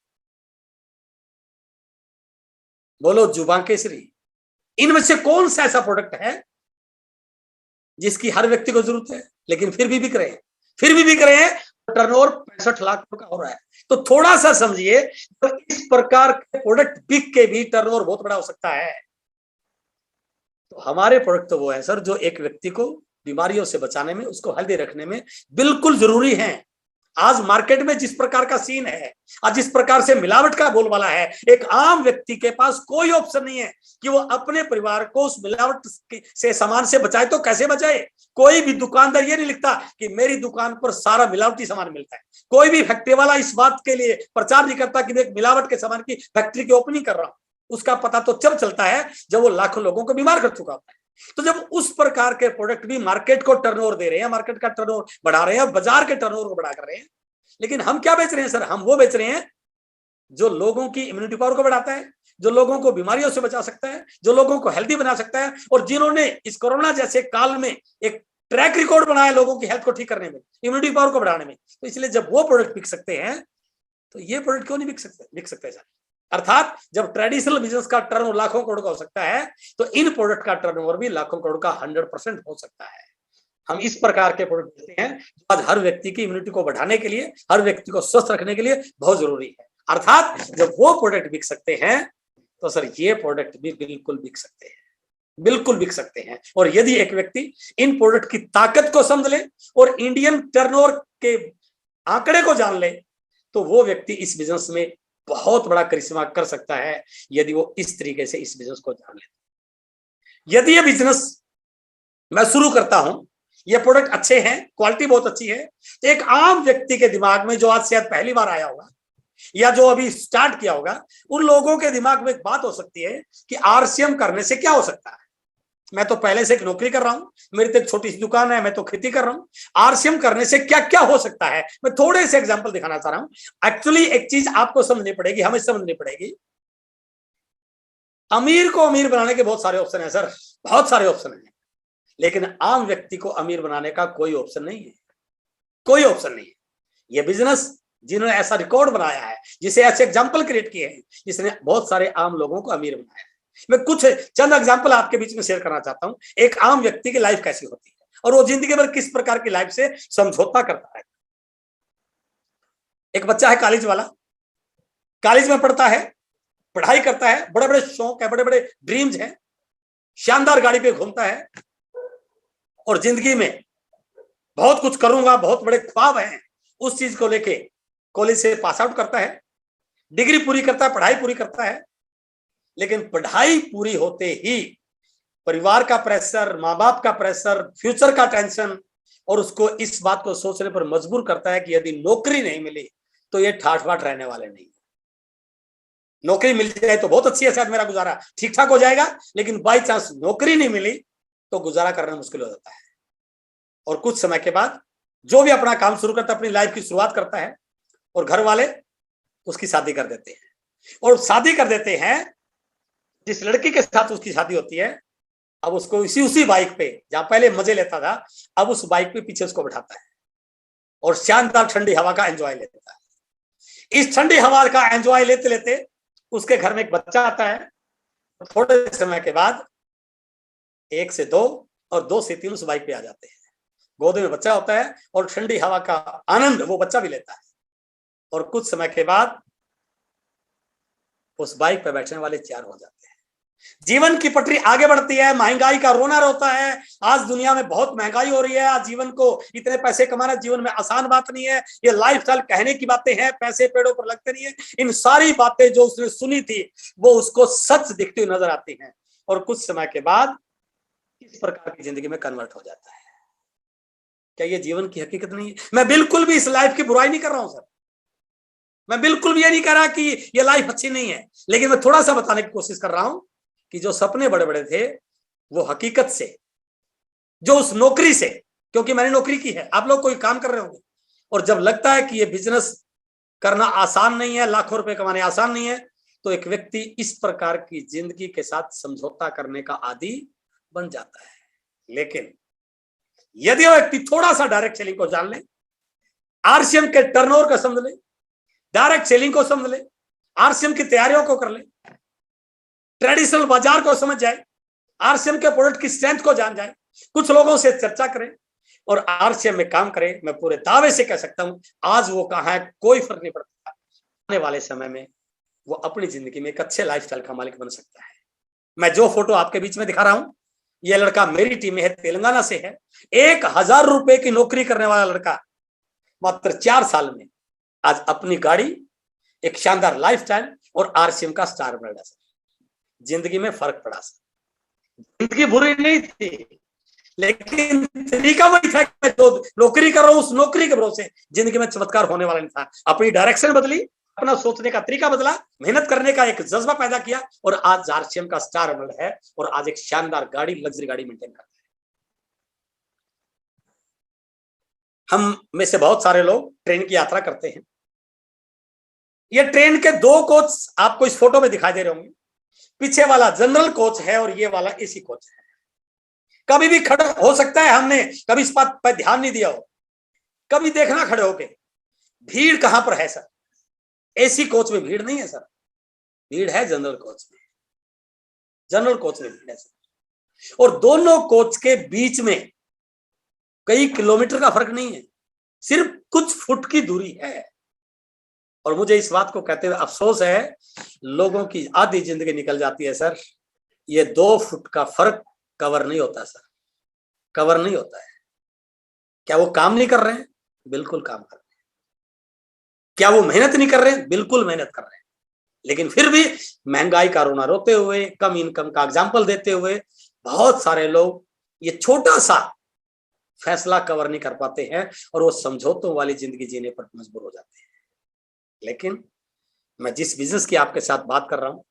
बोलो जुबान केसरी, इनमें से कौन सा ऐसा प्रोडक्ट है जिसकी हर व्यक्ति को जरूरत है लेकिन फिर भी बिक रहे हैं, फिर भी बिक रहे हैं, टर्नओवर 65 लाख का हो रहा है। तो थोड़ा सा समझिए, तो इस प्रकार के प्रोडक्ट बिक के भी टर्नओवर बहुत बड़ा हो सकता है। तो हमारे प्रोडक्ट तो वो है सर जो एक व्यक्ति को बीमारियों से बचाने में, उसको हेल्दी रखने में बिल्कुल जरूरी है। आज मार्केट में जिस प्रकार का सीन है, आज जिस प्रकार से मिलावट का बोलबाला है, एक आम व्यक्ति के पास कोई ऑप्शन नहीं है कि वो अपने परिवार को उस मिलावट से सामान से बचाए। तो कैसे बचाए? कोई भी दुकानदार ये नहीं लिखता कि मेरी दुकान पर सारा मिलावटी सामान मिलता है। कोई भी फैक्ट्री वाला इस बात के लिए प्रचार नहीं करता कि मैं एक मिलावट के सामान की फैक्ट्री की ओपनिंग कर रहा हूं। उसका पता तो जब चलता है जब वो लाखों लोगों को बीमार कर चुका होता है। तो जब उस प्रकार के प्रोडक्ट भी मार्केट को टर्नओवर दे रहे हैं, मार्केट का टर्नओवर बढ़ा रहे हैं, बाजार के टर्नओवर को बढ़ा कर रहे हैं, लेकिन हम क्या बेच रहे हैं सर? हम वो बेच रहे हैं जो लोगों की इम्यूनिटी पावर को बढ़ाता है, जो लोगों को बीमारियों से बचा सकता है, जो लोगों को हेल्दी बना सकता है, और जिन्होंने इस कोरोना जैसे काल में एक ट्रैक रिकॉर्ड बनाया लोगों की हेल्थ को ठीक करने में, इम्यूनिटी पावर को बढ़ाने में। तो इसलिए जब वो प्रोडक्ट बिक सकते हैं तो ये प्रोडक्ट क्यों नहीं बिक सकते सर? अर्थात जब ट्रेडिशनल बिजनेस का टर्नओवर लाखों करोड़ का हो सकता है, तो इन प्रोडक्ट का टर्नओवर भी लाखों करोड़ का 100% हो सकता है। हम इस प्रकार के प्रोडक्ट देते हैं जो आज हर व्यक्ति की इम्यूनिटी को बढ़ाने के लिए, हर व्यक्ति को स्वस्थ रखने के लिए बहुत जरूरी है। अर्थात जब वो प्रोडक्ट बिक सकते हैं तो सर ये प्रोडक्ट भी बिल्कुल बिक सकते हैं, बिल्कुल बिक सकते हैं। और यदि एक व्यक्ति इन प्रोडक्ट की ताकत को समझ ले और इंडियन टर्नओवर के आंकड़े को जान ले, तो वो व्यक्ति इस बिजनेस में बहुत बड़ा करिश्मा कर सकता है, यदि वो इस तरीके से इस बिजनेस को जान ले। यदि ये बिजनेस मैं शुरू करता हूं, ये प्रोडक्ट अच्छे हैं, क्वालिटी बहुत अच्छी है, तो एक आम व्यक्ति के दिमाग में जो आज शायद पहली बार आया होगा या जो अभी स्टार्ट किया होगा, उन लोगों के दिमाग में एक बात हो सकती है कि आरसीएम करने से क्या हो सकता है। मैं तो पहले से एक नौकरी कर रहा हूं, मेरी तो एक छोटी सी दुकान है, मैं तो खेती कर रहा हूं, आरसीएम करने से क्या क्या हो सकता है। मैं थोड़े से एग्जांपल दिखाना चाह रहा हूं। एक्चुअली एक चीज आपको समझनी पड़ेगी, हमें समझनी पड़ेगी। अमीर को अमीर बनाने के बहुत सारे ऑप्शन है सर, बहुत सारे ऑप्शन है, लेकिन आम व्यक्ति को अमीर बनाने का कोई ऑप्शन नहीं है, कोई ऑप्शन नहीं है। यह बिजनेस जिन्होंने ऐसा रिकॉर्ड बनाया है, जिसे ऐसे एग्जाम्पल क्रिएट किए हैं, जिसने बहुत सारे आम लोगों को अमीर बनाया है। मैं कुछ चंद एग्जाम्पल आपके बीच में शेयर करना चाहता हूं। एक आम व्यक्ति की लाइफ कैसी होती है और वो जिंदगी भर किस प्रकार की लाइफ से समझौता करता है। एक बच्चा है कॉलेज वाला, कॉलेज में पढ़ता है, पढ़ाई करता है, बड़े बड़े शौक है, बड़े बड़े ड्रीम्स हैं, शानदार गाड़ी पे घूमता है और जिंदगी में बहुत कुछ करूंगा, बहुत बड़े ख्वाब हैं, उस चीज को लेके कॉलेज से पास आउट करता है, डिग्री पूरी करता है, पढ़ाई पूरी करता है। लेकिन पढ़ाई पूरी होते ही परिवार का प्रेशर, माँ बाप का प्रेशर, फ्यूचर का टेंशन, और उसको इस बात को सोचने पर मजबूर करता है कि यदि नौकरी नहीं मिली तो ये ठाठ बाट रहने वाले नहीं। नौकरी मिल जाए तो बहुत अच्छी है, शायद मेरा गुजारा ठीक ठाक हो जाएगा, लेकिन बाई चांस नौकरी नहीं मिली तो गुजारा करना मुश्किल हो जाता है। और कुछ समय के बाद जो भी अपना काम शुरू करता है, अपनी लाइफ की शुरुआत करता है, और घर वाले उसकी शादी कर देते हैं। और शादी कर देते हैं, जिस लड़की के साथ उसकी शादी होती है, अब उसको उसी बाइक पे, जहां पहले मजे लेता था, अब उस बाइक पे पीछे उसको बैठाता है और शानदार ठंडी हवा का एंजॉय लेता है। इस ठंडी हवा का एंजॉय लेते लेते उसके घर में एक बच्चा आता है। थोड़े समय के बाद 1 से 2 और 2 से 3 उस बाइक पे आ जाते हैं। गोद में बच्चा होता है और ठंडी हवा का आनंद वो बच्चा भी लेता है। और कुछ समय के बाद उस बाइक पे बैठने वाले 4 हो जाते हैं। जीवन की पटरी आगे बढ़ती है, महंगाई का रोना रोता है। आज दुनिया में बहुत महंगाई हो रही है, आज जीवन को इतने पैसे कमाना जीवन में आसान बात नहीं है। ये लाइफस्टाइल कहने की बातें हैं, पैसे पेड़ों पर लगते नहीं है। इन सारी बातें जो उसने सुनी थी वो उसको सच दिखती हुई नजर आती हैं, और कुछ समय के बाद इस प्रकार की जिंदगी में कन्वर्ट हो जाता है। क्या ये जीवन की हकीकत नहीं है? मैं बिल्कुल भी इस लाइफ की बुराई नहीं कर रहा हूं सर, मैं बिल्कुल भी ये नहीं कह रहा कि ये लाइफ अच्छी नहीं है, लेकिन मैं थोड़ा सा बताने की कोशिश कर रहा हूं कि जो सपने बड़े बड़े थे वो हकीकत से, जो उस नौकरी से, क्योंकि मैंने नौकरी की है, आप लोग कोई काम कर रहे होंगे, और जब लगता है कि ये बिजनेस करना आसान नहीं है, लाखों रुपए कमाने आसान नहीं है, तो एक व्यक्ति इस प्रकार की जिंदगी के साथ समझौता करने का आदी बन जाता है। लेकिन यदि वो व्यक्ति थोड़ा सा डायरेक्ट सेलिंग को जान ले, आरसीएम के टर्नओवर को समझ ले, डायरेक्ट सेलिंग को समझ ले, आरसीएम की तैयारियों को कर ले, ट्रेडिशनल बाजार को समझ जाए, आरसीएम के प्रोडक्ट की स्ट्रेंथ को जान जाए, कुछ लोगों से चर्चा करें और आरसीएम में काम करे, मैं पूरे दावे से कह सकता हूं आज वो कहां है कोई फर्क नहीं पड़ता, आने वाले समय में वो अपनी जिंदगी में एक अच्छे लाइफस्टाइल का मालिक बन सकता है। मैं जो फोटो आपके बीच में दिखा रहा हूं, ये लड़का मेरी टीम में है, तेलंगाना से है, 1000 रुपए की नौकरी करने वाला लड़का मात्र 4 साल में आज अपनी गाड़ी, एक शानदार लाइफस्टाइल और आरसीएम का स्टार बन रहा। जिंदगी में फर्क पड़ा सर, जिंदगी बुरी नहीं थी, लेकिन तरीका वही था कि मैं जो नौकरी कर रहा हूं उस नौकरी के भरोसे जिंदगी में चमत्कार होने वाला नहीं था। अपनी डायरेक्शन बदली, अपना सोचने का तरीका बदला, मेहनत करने का एक जज्बा पैदा किया और आज आरसीएम का स्टार बन है और आज एक शानदार गाड़ी, लग्जरी गाड़ी मेंटेन करता है। हम में से बहुत सारे लोग ट्रेन की यात्रा करते हैं। ये ट्रेन के 2 कोच आपको इस फोटो में दिखाई दे रहे होंगे, पीछे वाला जनरल कोच है और ये वाला एसी कोच है। कभी भी खड़ा हो सकता है हमने कभी इस बात पर ध्यान नहीं दिया हो, कभी देखना खड़े होके भीड़ कहां पर है सर, एसी कोच में भीड़ नहीं है सर, भीड़ है जनरल कोच में, जनरल कोच में भीड़ है सर। और दोनों कोच के बीच में कई किलोमीटर का फर्क नहीं है, सिर्फ कुछ फुट की दूरी है। और मुझे इस बात को कहते हुए अफसोस है, लोगों की आधी जिंदगी निकल जाती है सर, ये 2 फुट का फर्क कवर नहीं होता सर, कवर नहीं होता है। क्या वो काम नहीं कर रहे हैं? बिल्कुल काम कर रहे हैं। क्या वो मेहनत नहीं कर रहे हैं? बिल्कुल मेहनत कर रहे हैं। लेकिन फिर भी महंगाई का रोना रोते हुए, कम इनकम का एग्जाम्पल देते हुए बहुत सारे लोग ये छोटा सा फैसला कवर नहीं कर पाते हैं और वो समझौतों वाली जिंदगी जीने पर मजबूर हो जाते हैं। लेकिन मैं जिस बिजनेस की आपके साथ बात कर रहा हूं,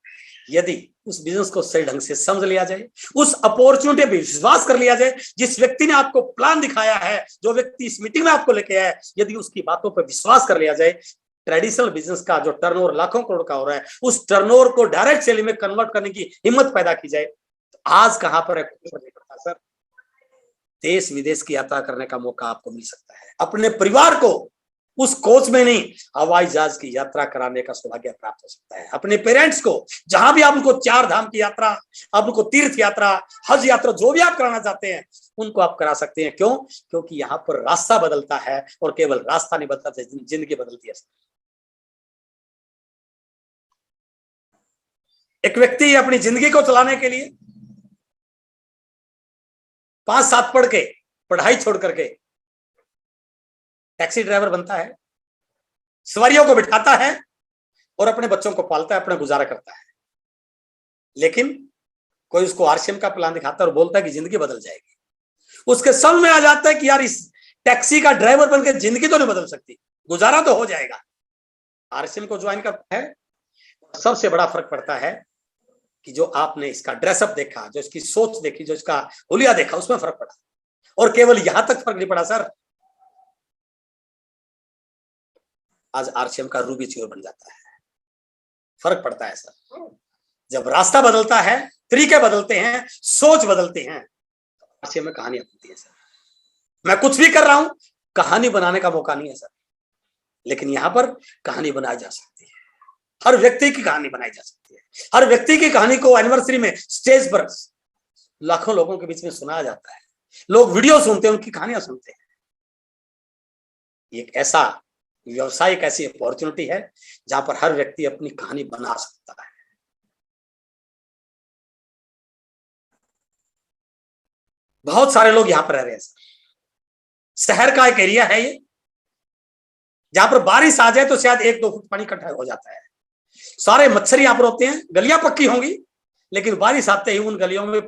यदि उस बिजनेस को सही ढंग से समझ लिया जाए, उस अपॉर्चुनिटी पे विश्वास कर लिया जाए, जिस व्यक्ति ने आपको प्लान दिखाया है, जो व्यक्ति इस मीटिंग में आपको लेके आया है, यदि उसकी बातों पर विश्वास कर लिया जाए, ट्रेडिशनल बिजनेस का जो टर्नओवर लाखों करोड़ का हो रहा है, उस टर्नओवर को डायरेक्ट सेलिंग में कन्वर्ट करने की हिम्मत पैदा की जाए, तो आज कहां पर है सर, देश विदेश की यात्रा करने का मौका आपको मिल सकता है। अपने परिवार को उस कोच में नहीं, हवाई जहाज की यात्रा कराने का सौभाग्य प्राप्त हो सकता है। अपने पेरेंट्स को जहां भी आप उनको 4 धाम की यात्रा, आप उनको तीर्थ यात्रा, हज यात्रा, जो भी आप कराना चाहते हैं उनको आप करा सकते हैं। क्यों? क्योंकि यहाँ पर रास्ता बदलता है और केवल रास्ता नहीं बदलता, जिंदगी बदलती है। एक व्यक्ति अपनी जिंदगी को चलाने के लिए 5-7 पढ़ के, पढ़ाई छोड़ करके टैक्सी ड्राइवर बनता है, सवारियों को बिठाता है और अपने बच्चों को पालता है, अपना गुजारा करता है। लेकिन कोई उसको आरसीएम का प्लान दिखाता है और बोलता है कि जिंदगी बदल जाएगी। उसके समझ में आ जाता है कि यार इस टैक्सी का ड्राइवर बनकर जिंदगी तो नहीं बदल सकती, गुजारा तो हो जाएगा। आरसीएम को ज्वाइन करता है, सबसे बड़ा फर्क पड़ता है कि जो आपने इसका ड्रेसअप देखा, जो इसकी सोच देखी, जो इसका हुलिया देखा, उसमें फर्क पड़ा। और केवल यहां तक फर्क नहीं पड़ा सर, आज आरसीएम का रूबी चियोर बन जाता है। फर्क पड़ता है सर, जब रास्ता बदलता है, तरीके बदलते हैं, सोच बदलते हैं, तो आरसीएम में कहानी बनती है सर। मैं कुछ भी कर रहा हूं, कहानी बनाने का मौका नहीं है सर, लेकिन यहां पर कहानी बनाई जा सकती है। हर व्यक्ति की कहानी बनाई जा सकती है। हर व्यक्ति की कहानी को एनिवर्सरी में स्टेज पर लाखों लोगों के बीच में सुनाया जाता है। लोग वीडियो सुनते हैं, उनकी कहानियां सुनते हैं। एक ऐसा व्यवसाय, एक ऐसी अपॉर्चुनिटी है जहां पर हर व्यक्ति अपनी कहानी बना सकता है। बहुत सारे लोग यहां पर रह रहे हैं सर। शहर का एक एरिया है ये, जहां पर बारिश आ जाए तो शायद 1-2 फुट पानी इकट्ठा हो जाता है। सारे मच्छर यहां पर होते हैं, गलियां पक्की होंगी, लेकिन बारिश आते ही उन गलियों में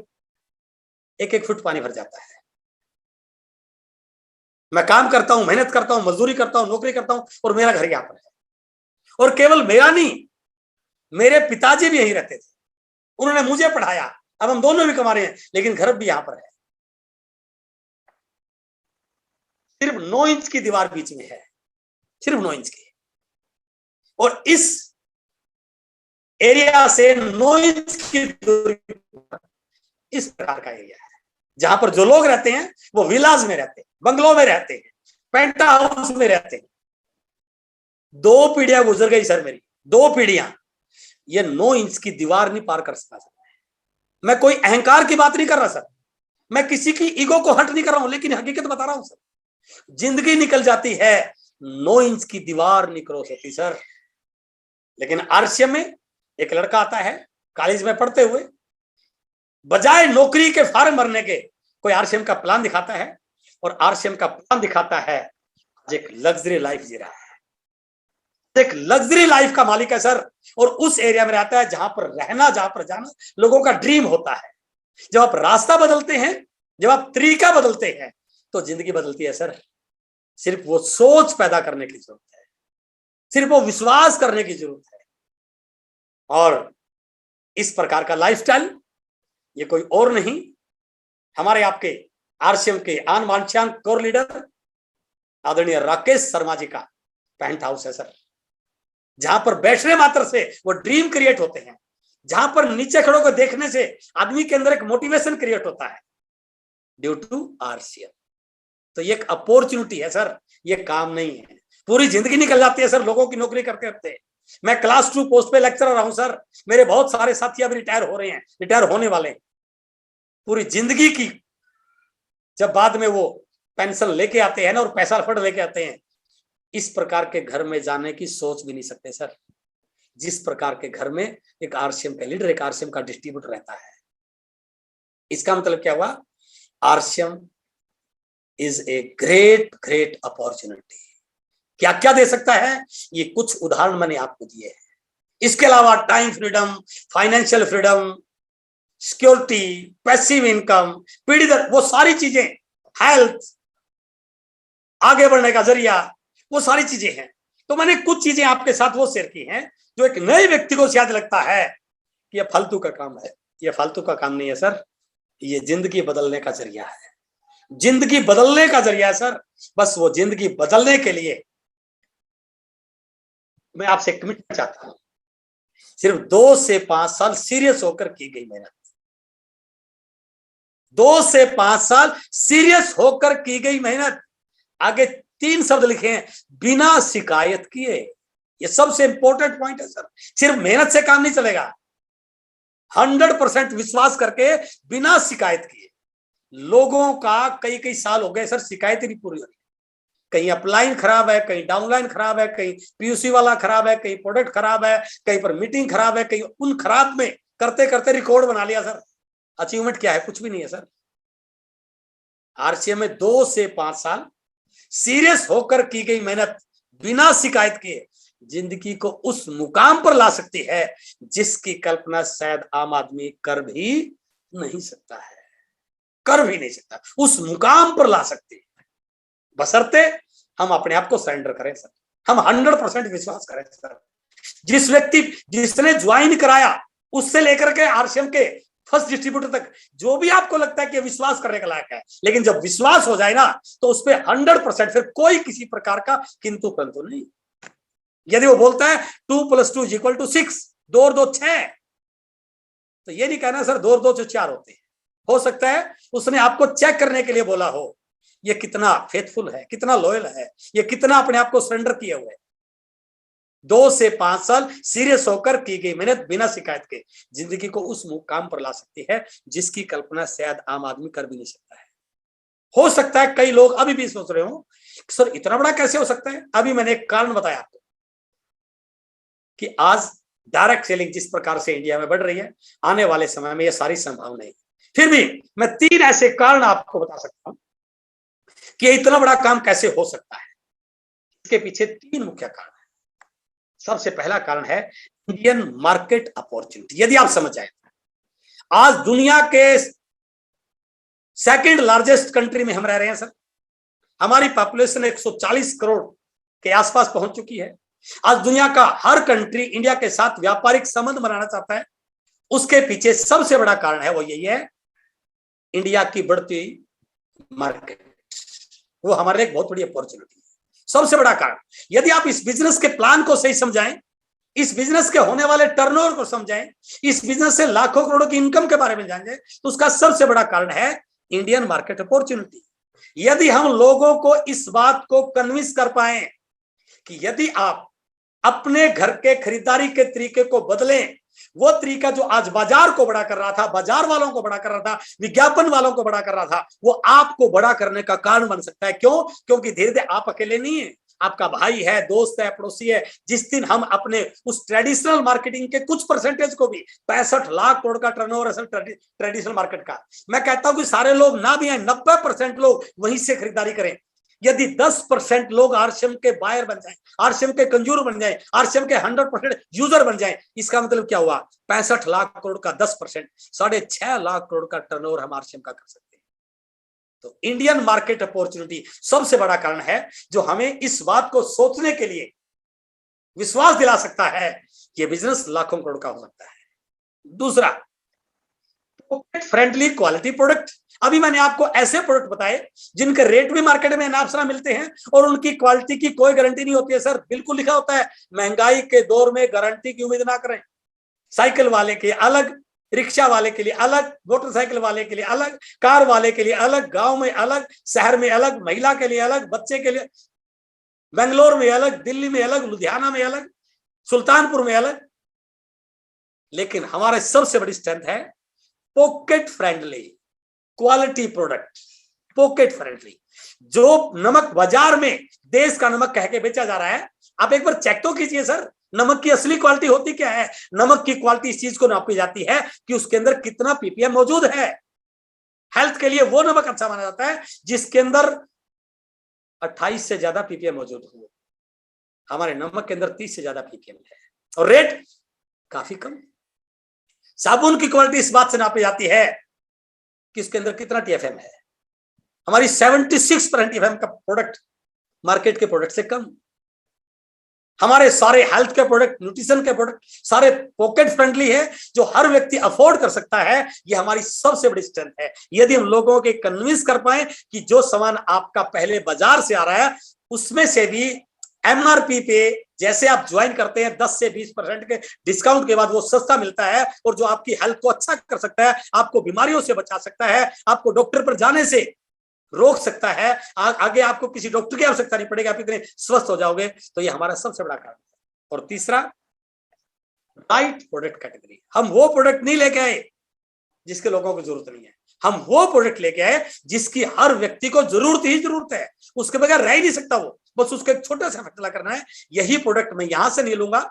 1-1 फुट पानी भर जाता है। मैं काम करता हूं, मेहनत करता हूं, मजदूरी करता हूं, नौकरी करता हूं और मेरा घर यहां पर है, और केवल मेरा नहीं, मेरे पिताजी भी यहीं रहते थे, उन्होंने मुझे पढ़ाया, अब हम दोनों भी कमा रहे हैं, लेकिन घर भी यहां पर है। सिर्फ 9 इंच की दीवार बीच में है, सिर्फ 9 इंच की, और इस एरिया से 9 इंच की दूरी पर इस प्रकार का एरिया है, जहां पर जो लोग रहते हैं वो विलाज में रहते हैं, बंगलों में रहते हैं, पेंटा हाउस में रहते हैं। 2 पीढ़ियां गुजर गई सर मेरी, 2 पीढ़ियां, ये 9 इंच की दीवार नहीं पार कर सका सर। मैं कोई अहंकार की बात नहीं कर रहा सर, मैं किसी की ईगो को हट नहीं कर रहा हूं, लेकिन हकीकत बता रहा हूं सर। जिंदगी निकल जाती है, 9 इंच की दीवार नहीं क्रॉस होती सर। लेकिन आरसीएम में एक लड़का आता है कॉलेज में पढ़ते हुए, बजाय नौकरी के फार्म भरने के कोई आरसीएम का प्लान दिखाता है, और आरसीएम का प्लान दिखाता है, आज एक लग्जरी लाइफ जी रहा है, एक लग्जरी लाइफ का मालिक है सर। और उस एरिया में रहता है जहां पर रहना, जहां पर जाना लोगों का ड्रीम होता है। जब आप रास्ता बदलते हैं, जब आप तरीका बदलते हैं, तो जिंदगी बदलती है सर। सिर्फ वो सोच पैदा करने की जरूरत है, सिर्फ वो विश्वास करने की जरूरत है। और इस प्रकार का लाइफस्टाइल ये कोई और नहीं, हमारे आपके आरसीएम के आन बान कोर लीडर आदरणीय राकेश शर्मा जी का पेंट हाउस है सर, जहां पर बैठने मात्र से वो ड्रीम क्रिएट होते हैं, जहां पर नीचे खड़ों को देखने से आदमी के अंदर एक मोटिवेशन क्रिएट होता है, ड्यू टू आरसीएम। तो ये एक अपॉर्चुनिटी है सर, ये काम नहीं है। पूरी जिंदगी निकल जाती है सर लोगों की नौकरी करते करते। मैं क्लास 2 पोस्ट पे लेक्चरर रहा हूं सर, मेरे बहुत सारे साथी अभी रिटायर हो रहे हैं, रिटायर होने वाले हैं। पूरी जिंदगी की जब बाद में वो पेंशन लेके आते हैं ना, और पैसा फंड लेके आते हैं, इस प्रकार के घर में जाने की सोच भी नहीं सकते सर, जिस प्रकार के घर में एक आरसीएम का लीडर, एक आरसीएम का डिस्ट्रीब्यूटर रहता है। इसका मतलब क्या हुआ, RCM is a great great opportunity. क्या क्या दे सकता है, ये कुछ उदाहरण मैंने आपको दिए हैं। इसके अलावा time freedom, financial freedom, security, passive income, पीढ़ी दर, वो सारी चीजें, हेल्थ, आगे बढ़ने का जरिया, वो सारी चीजें हैं। तो मैंने कुछ चीजें आपके साथ वो शेयर की हैं जो एक नए व्यक्ति को शायद लगता है कि ये फालतू का काम है। ये फालतू का काम नहीं है सर, ये जिंदगी बदलने का जरिया है, जिंदगी बदलने का जरिया है सर। बस वो जिंदगी बदलने के लिए मैं आपसे कमिट चाहता हूं, सिर्फ 2 से 5 साल सीरियस होकर की गई मेहनत, 2 से 5 साल सीरियस होकर की गई मेहनत। आगे 3 शब्द लिखे हैं, बिना शिकायत किए। ये सबसे इंपॉर्टेंट पॉइंट है सर। सिर्फ मेहनत से काम नहीं चलेगा, 100% विश्वास करके बिना शिकायत किए। लोगों का कई कई साल हो गए सर, शिकायत ही नहीं पूरी हो रही। कहीं अपलाइन खराब है, कहीं डाउनलाइन खराब है, कहीं पीयूसी वाला खराब है, कहीं प्रोडक्ट खराब है, कहीं पर मीटिंग खराब है, कहीं उन खराब में करते करते रिकॉर्ड बना लिया सर। अचीवमेंट क्या है, कुछ भी नहीं है सर। आरसीएम में 2 से 5 साल सीरियस होकर की गई मेहनत बिना शिकायत किए जिंदगी को उस मुकाम पर ला सकती है जिसकी कल्पना शायद आम आदमी कर भी नहीं सकता है, कर भी नहीं सकता। उस मुकाम पर ला सकती है, बशर्ते हम अपने आप को सरेंडर करें सर, हम 100% विश्वास करें सर। जिस व्यक्ति जिसने ज्वाइन कराया उससे लेकर के आरसीएम के फर्स्ट डिस्ट्रीब्यूटर तक, जो भी आपको लगता है कि विश्वास करने का लायक है, लेकिन जब विश्वास हो जाए ना तो उस पर 100% फिर कोई किसी प्रकार का किंतु परंतु नहीं। यदि वो बोलता है 2 + 2 = 6, 2 और 2 6, तो ये नहीं कहना सर 2 और 2 4 होते हैं। हो सकता है उसने आपको चेक करने के लिए बोला हो, ये कितना फेथफुल है, कितना लॉयल है, ये कितना अपने आप को सरेंडर किए हुए। 2 से 5 साल सीरियस होकर की गई मेहनत बिना शिकायत के जिंदगी को उस मुकाम पर ला सकती है जिसकी कल्पना शायद आम आदमी कर भी नहीं सकता है। हो सकता है कई लोग अभी भी सोच रहे हो सर इतना बड़ा कैसे हो सकता है। अभी मैंने एक कारण बताया आपको कि आज डायरेक्ट सेलिंग जिस प्रकार से इंडिया में बढ़ रही है, आने वाले समय में यह सारी संभावनाएं। फिर भी मैं 3 ऐसे कारण आपको बता सकता हूं कि इतना बड़ा काम कैसे हो सकता है। इसके पीछे 3 मुख्य कारण है। सबसे पहला कारण है इंडियन मार्केट अपॉर्चुनिटी। यदि आप समझ जाए, आज दुनिया के 2nd लार्जेस्ट कंट्री में हम रह रहे हैं सर। हमारी पॉपुलेशन 140 करोड़ के आसपास पहुंच चुकी है। आज दुनिया का हर कंट्री इंडिया के साथ व्यापारिक संबंध बनाना चाहता है। उसके पीछे सबसे बड़ा कारण है वो यही है, इंडिया की बढ़ती मार्केट, वो हमारे लिए एक बहुत बड़ी अपॉर्चुनिटी है। सबसे बड़ा कारण, यदि आप इस बिजनेस के प्लान को सही समझाएं, इस बिजनेस के होने वाले टर्नओवर को समझें, इस बिजनेस से लाखों करोड़ों की इनकम के बारे में जानें, तो उसका सबसे बड़ा कारण है इंडियन मार्केट अपॉर्चुनिटी। यदि हम लोगों को इस बात को कन्विंस कर पाए कि यदि आप अपने घर के खरीदारी के तरीके को बदलें, वो तरीका जो आज बाजार को बड़ा कर रहा था, बाजार वालों को बड़ा कर रहा था, विज्ञापन वालों को बड़ा कर रहा था, वो आपको बड़ा करने का कारण बन सकता है। क्यों? क्योंकि धीरे धीरे आप अकेले नहीं है, आपका भाई है, दोस्त है, पड़ोसी है। जिस दिन हम अपने उस ट्रेडिशनल मार्केटिंग के कुछ परसेंटेज को भी, 65 लाख करोड़ का टर्नओवर असल ट्रेडिशनल मार्केट का, मैं कहता हूं कि सारे लोग ना भी आए, 90% लोग वहीं से खरीदारी करें। यदि 10% लोग आरसीएम के बायर बन जाएं, आरसीएम के कंज्यूमर बन जाएं, आरसीएम के 100% यूजर बन जाएं, इसका मतलब क्या हुआ? 65 लाख करोड़ का 10%, 6.5 लाख करोड़ का टर्नओवर हम आरसीएम का कर सकते हैं। तो इंडियन मार्केट अपॉर्चुनिटी सबसे बड़ा कारण है जो हमें इस बात को सोचने के लिए विश्वास दिला सकता है कि ये बिजनेस लाखों करोड़ का हो सकता है। दूसरा, पॉकेट फ्रेंडली क्वालिटी प्रोडक्ट। अभी मैंने आपको ऐसे प्रोडक्ट बताए जिनके रेट भी मार्केट में नापसरा मिलते हैं और उनकी क्वालिटी की कोई गारंटी नहीं होती है। सर, बिल्कुल लिखा होता है, महंगाई के दौर में गारंटी की उम्मीद ना करें। साइकिल वाले के अलग, रिक्शा वाले के लिए अलग, मोटरसाइकिल वाले के लिए अलग, कार वाले के लिए अलग, गांव में अलग, शहर में अलग, महिला के लिए अलग, बच्चे के लिए, बेंगलोर में अलग, दिल्ली में अलग, लुधियाना में अलग, सुल्तानपुर में अलग। लेकिन हमारे सबसे बड़ी स्ट्रेंथ है pocket friendly quality product. Pocket friendly, जो नमक बाजार में देश का नमक कह के बेचा जा रहा है, आप एक बार चेक तो कीजिए सर, नमक की असली क्वालिटी होती क्या है? नमक की क्वालिटी इस चीज को नापी जाती है कि उसके अंदर कितना पीपीएम मौजूद है। हेल्थ के लिए वो नमक अच्छा माना जाता है जिसके अंदर 28 से ज्यादा पीपीएम मौजूद हो। हमारे नमक के अंदर 30 से ज्यादा पीपीएम है और रेट काफी कम। साबुन की क्वालिटी इस बात से नापी जाती है कि इसके अंदर कितना टीएफएम है। हमारी 76% टीएफएम का प्रोडक्ट मार्केट के प्रोडक्ट से कम। हमारे सारे हेल्थ के प्रोडक्ट, न्यूट्रिशन के प्रोडक्ट सारे पॉकेट फ्रेंडली है, जो हर व्यक्ति अफोर्ड कर सकता है। ये हमारी सबसे बड़ी स्ट्रेंथ है। यदि हम लोगों के कन्विंस कर पाए कि जो सामान आपका पहले बाजार से आ रहा है उसमें से भी एमआरपी पे जैसे आप ज्वाइन करते हैं 10 से 20% के डिस्काउंट के बाद वो सस्ता मिलता है और जो आपकी हेल्थ को अच्छा कर सकता है, आपको बीमारियों से बचा सकता है, आपको डॉक्टर पर जाने से रोक सकता है, आगे आपको किसी डॉक्टर की आवश्यकता नहीं पड़ेगी, आप इतने स्वस्थ हो जाओगे। तो ये हमारा सबसे बड़ा कारण है। और तीसरा, राइट प्रोडक्ट कैटेगरी। हम वो प्रोडक्ट नहीं लेके आए जिसके लोगों को जरूरत नहीं है, हम वो प्रोडक्ट लेके आए जिसकी हर व्यक्ति को जरूरत ही जरूरत है, उसके बगैर रह ही नहीं सकता वो, बस उसको एक छोटा सा फैसला करना है, यही प्रोडक्ट मैं यहां से नहीं लूंगा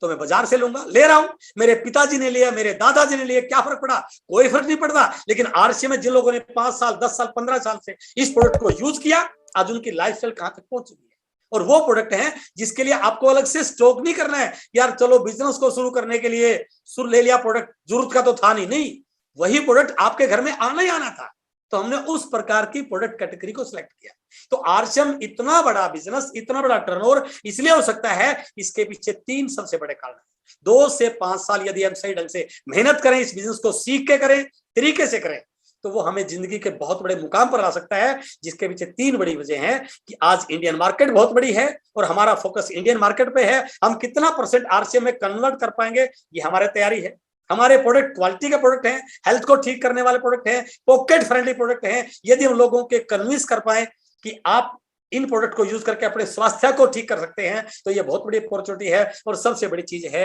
तो मैं बाजार से लूंगा। ले रहा हूं, मेरे पिताजी ने लिया, मेरे दादाजी ने लिया, क्या फर्क पड़ा? कोई फर्क नहीं पड़ता। लेकिन आरसीएम में जिन लोगों ने 5 साल 10 साल 15 साल से इस प्रोडक्ट को यूज किया, आज उनकी लाइफस्टाइल कहां तक पहुंच चुकी है। और वो प्रोडक्ट है जिसके लिए आपको अलग से स्टॉक नहीं करना है। यार चलो बिजनेस को शुरू करने के लिए ले लिया प्रोडक्ट, जरूरत का तो था नहीं, वही प्रोडक्ट आपके घर में आना ही आना था, तो हमने उस प्रकार की प्रोडक्ट कैटेगरी को सिलेक्ट किया। तो आरसीएम इतना बड़ा बिजनेस, इतना बड़ा टर्नओवर इसलिए हो सकता है, इसके पीछे 3 सबसे बड़े कारण हैं। 2 से 5 साल यदि हम सही ढंग से मेहनत करें, इस बिजनेस को सीख के करें, तरीके से करें, तो वो हमें जिंदगी के बहुत बड़े मुकाम पर ला सकता है। जिसके पीछे 3 बड़ी वजह है कि आज इंडियन मार्केट बहुत बड़ी है और हमारा फोकस इंडियन मार्केट पे है। हम कितना % आरसीएम में कन्वर्ट कर पाएंगे, ये हमारी तैयारी है। हमारे प्रोडक्ट क्वालिटी के प्रोडक्ट हैं, हेल्थ को ठीक करने वाले प्रोडक्ट हैं, पॉकेट फ्रेंडली प्रोडक्ट हैं। यदि हम लोगों के कन्विंस कर पाए कि आप इन प्रोडक्ट को यूज करके अपने स्वास्थ्य को ठीक कर सकते हैं, तो ये बहुत बड़ी अपॉर्चुनिटी है। और सबसे बड़ी चीज है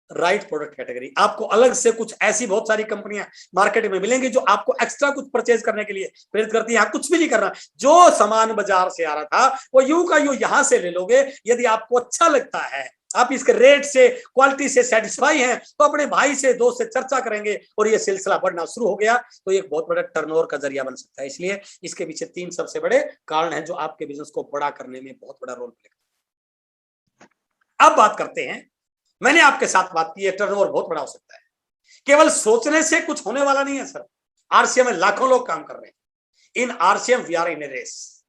राइट प्रोडक्ट कैटेगरी। आपको अलग से कुछ ऐसी बहुत सारी कंपनियां मार्केट में मिलेंगी जो आपको एक्स्ट्रा कुछ परचेज करने के लिए प्रेरित करती है। कुछ भी नहीं करना, जो सामान बाजार से आ रहा था वो यूं का यूं यहां से ले लोगे। यदि आपको अच्छा लगता है, आप इसके रेट से, क्वालिटी से सेटिस्फाई हैं, तो अपने भाई से, दोस्त से चर्चा करेंगे और ये सिलसिला बढ़ना शुरू हो गया, तो एक बहुत बड़ा टर्नओवर का जरिया बन सकता है। इसलिए इसके पीछे 3 सबसे बड़े कारण हैं जो आपके बिजनेस को बड़ा करने में बहुत बड़ा रोल प्ले करते हैं। अब बात करते हैं, मैंने आपके साथ बात की है, टर्नओवर बहुत बड़ा हो सकता है। केवल सोचने से कुछ होने वाला नहीं है सर। आरसीएम में लाखों लोग काम कर रहे हैं। In RCM we are in a race.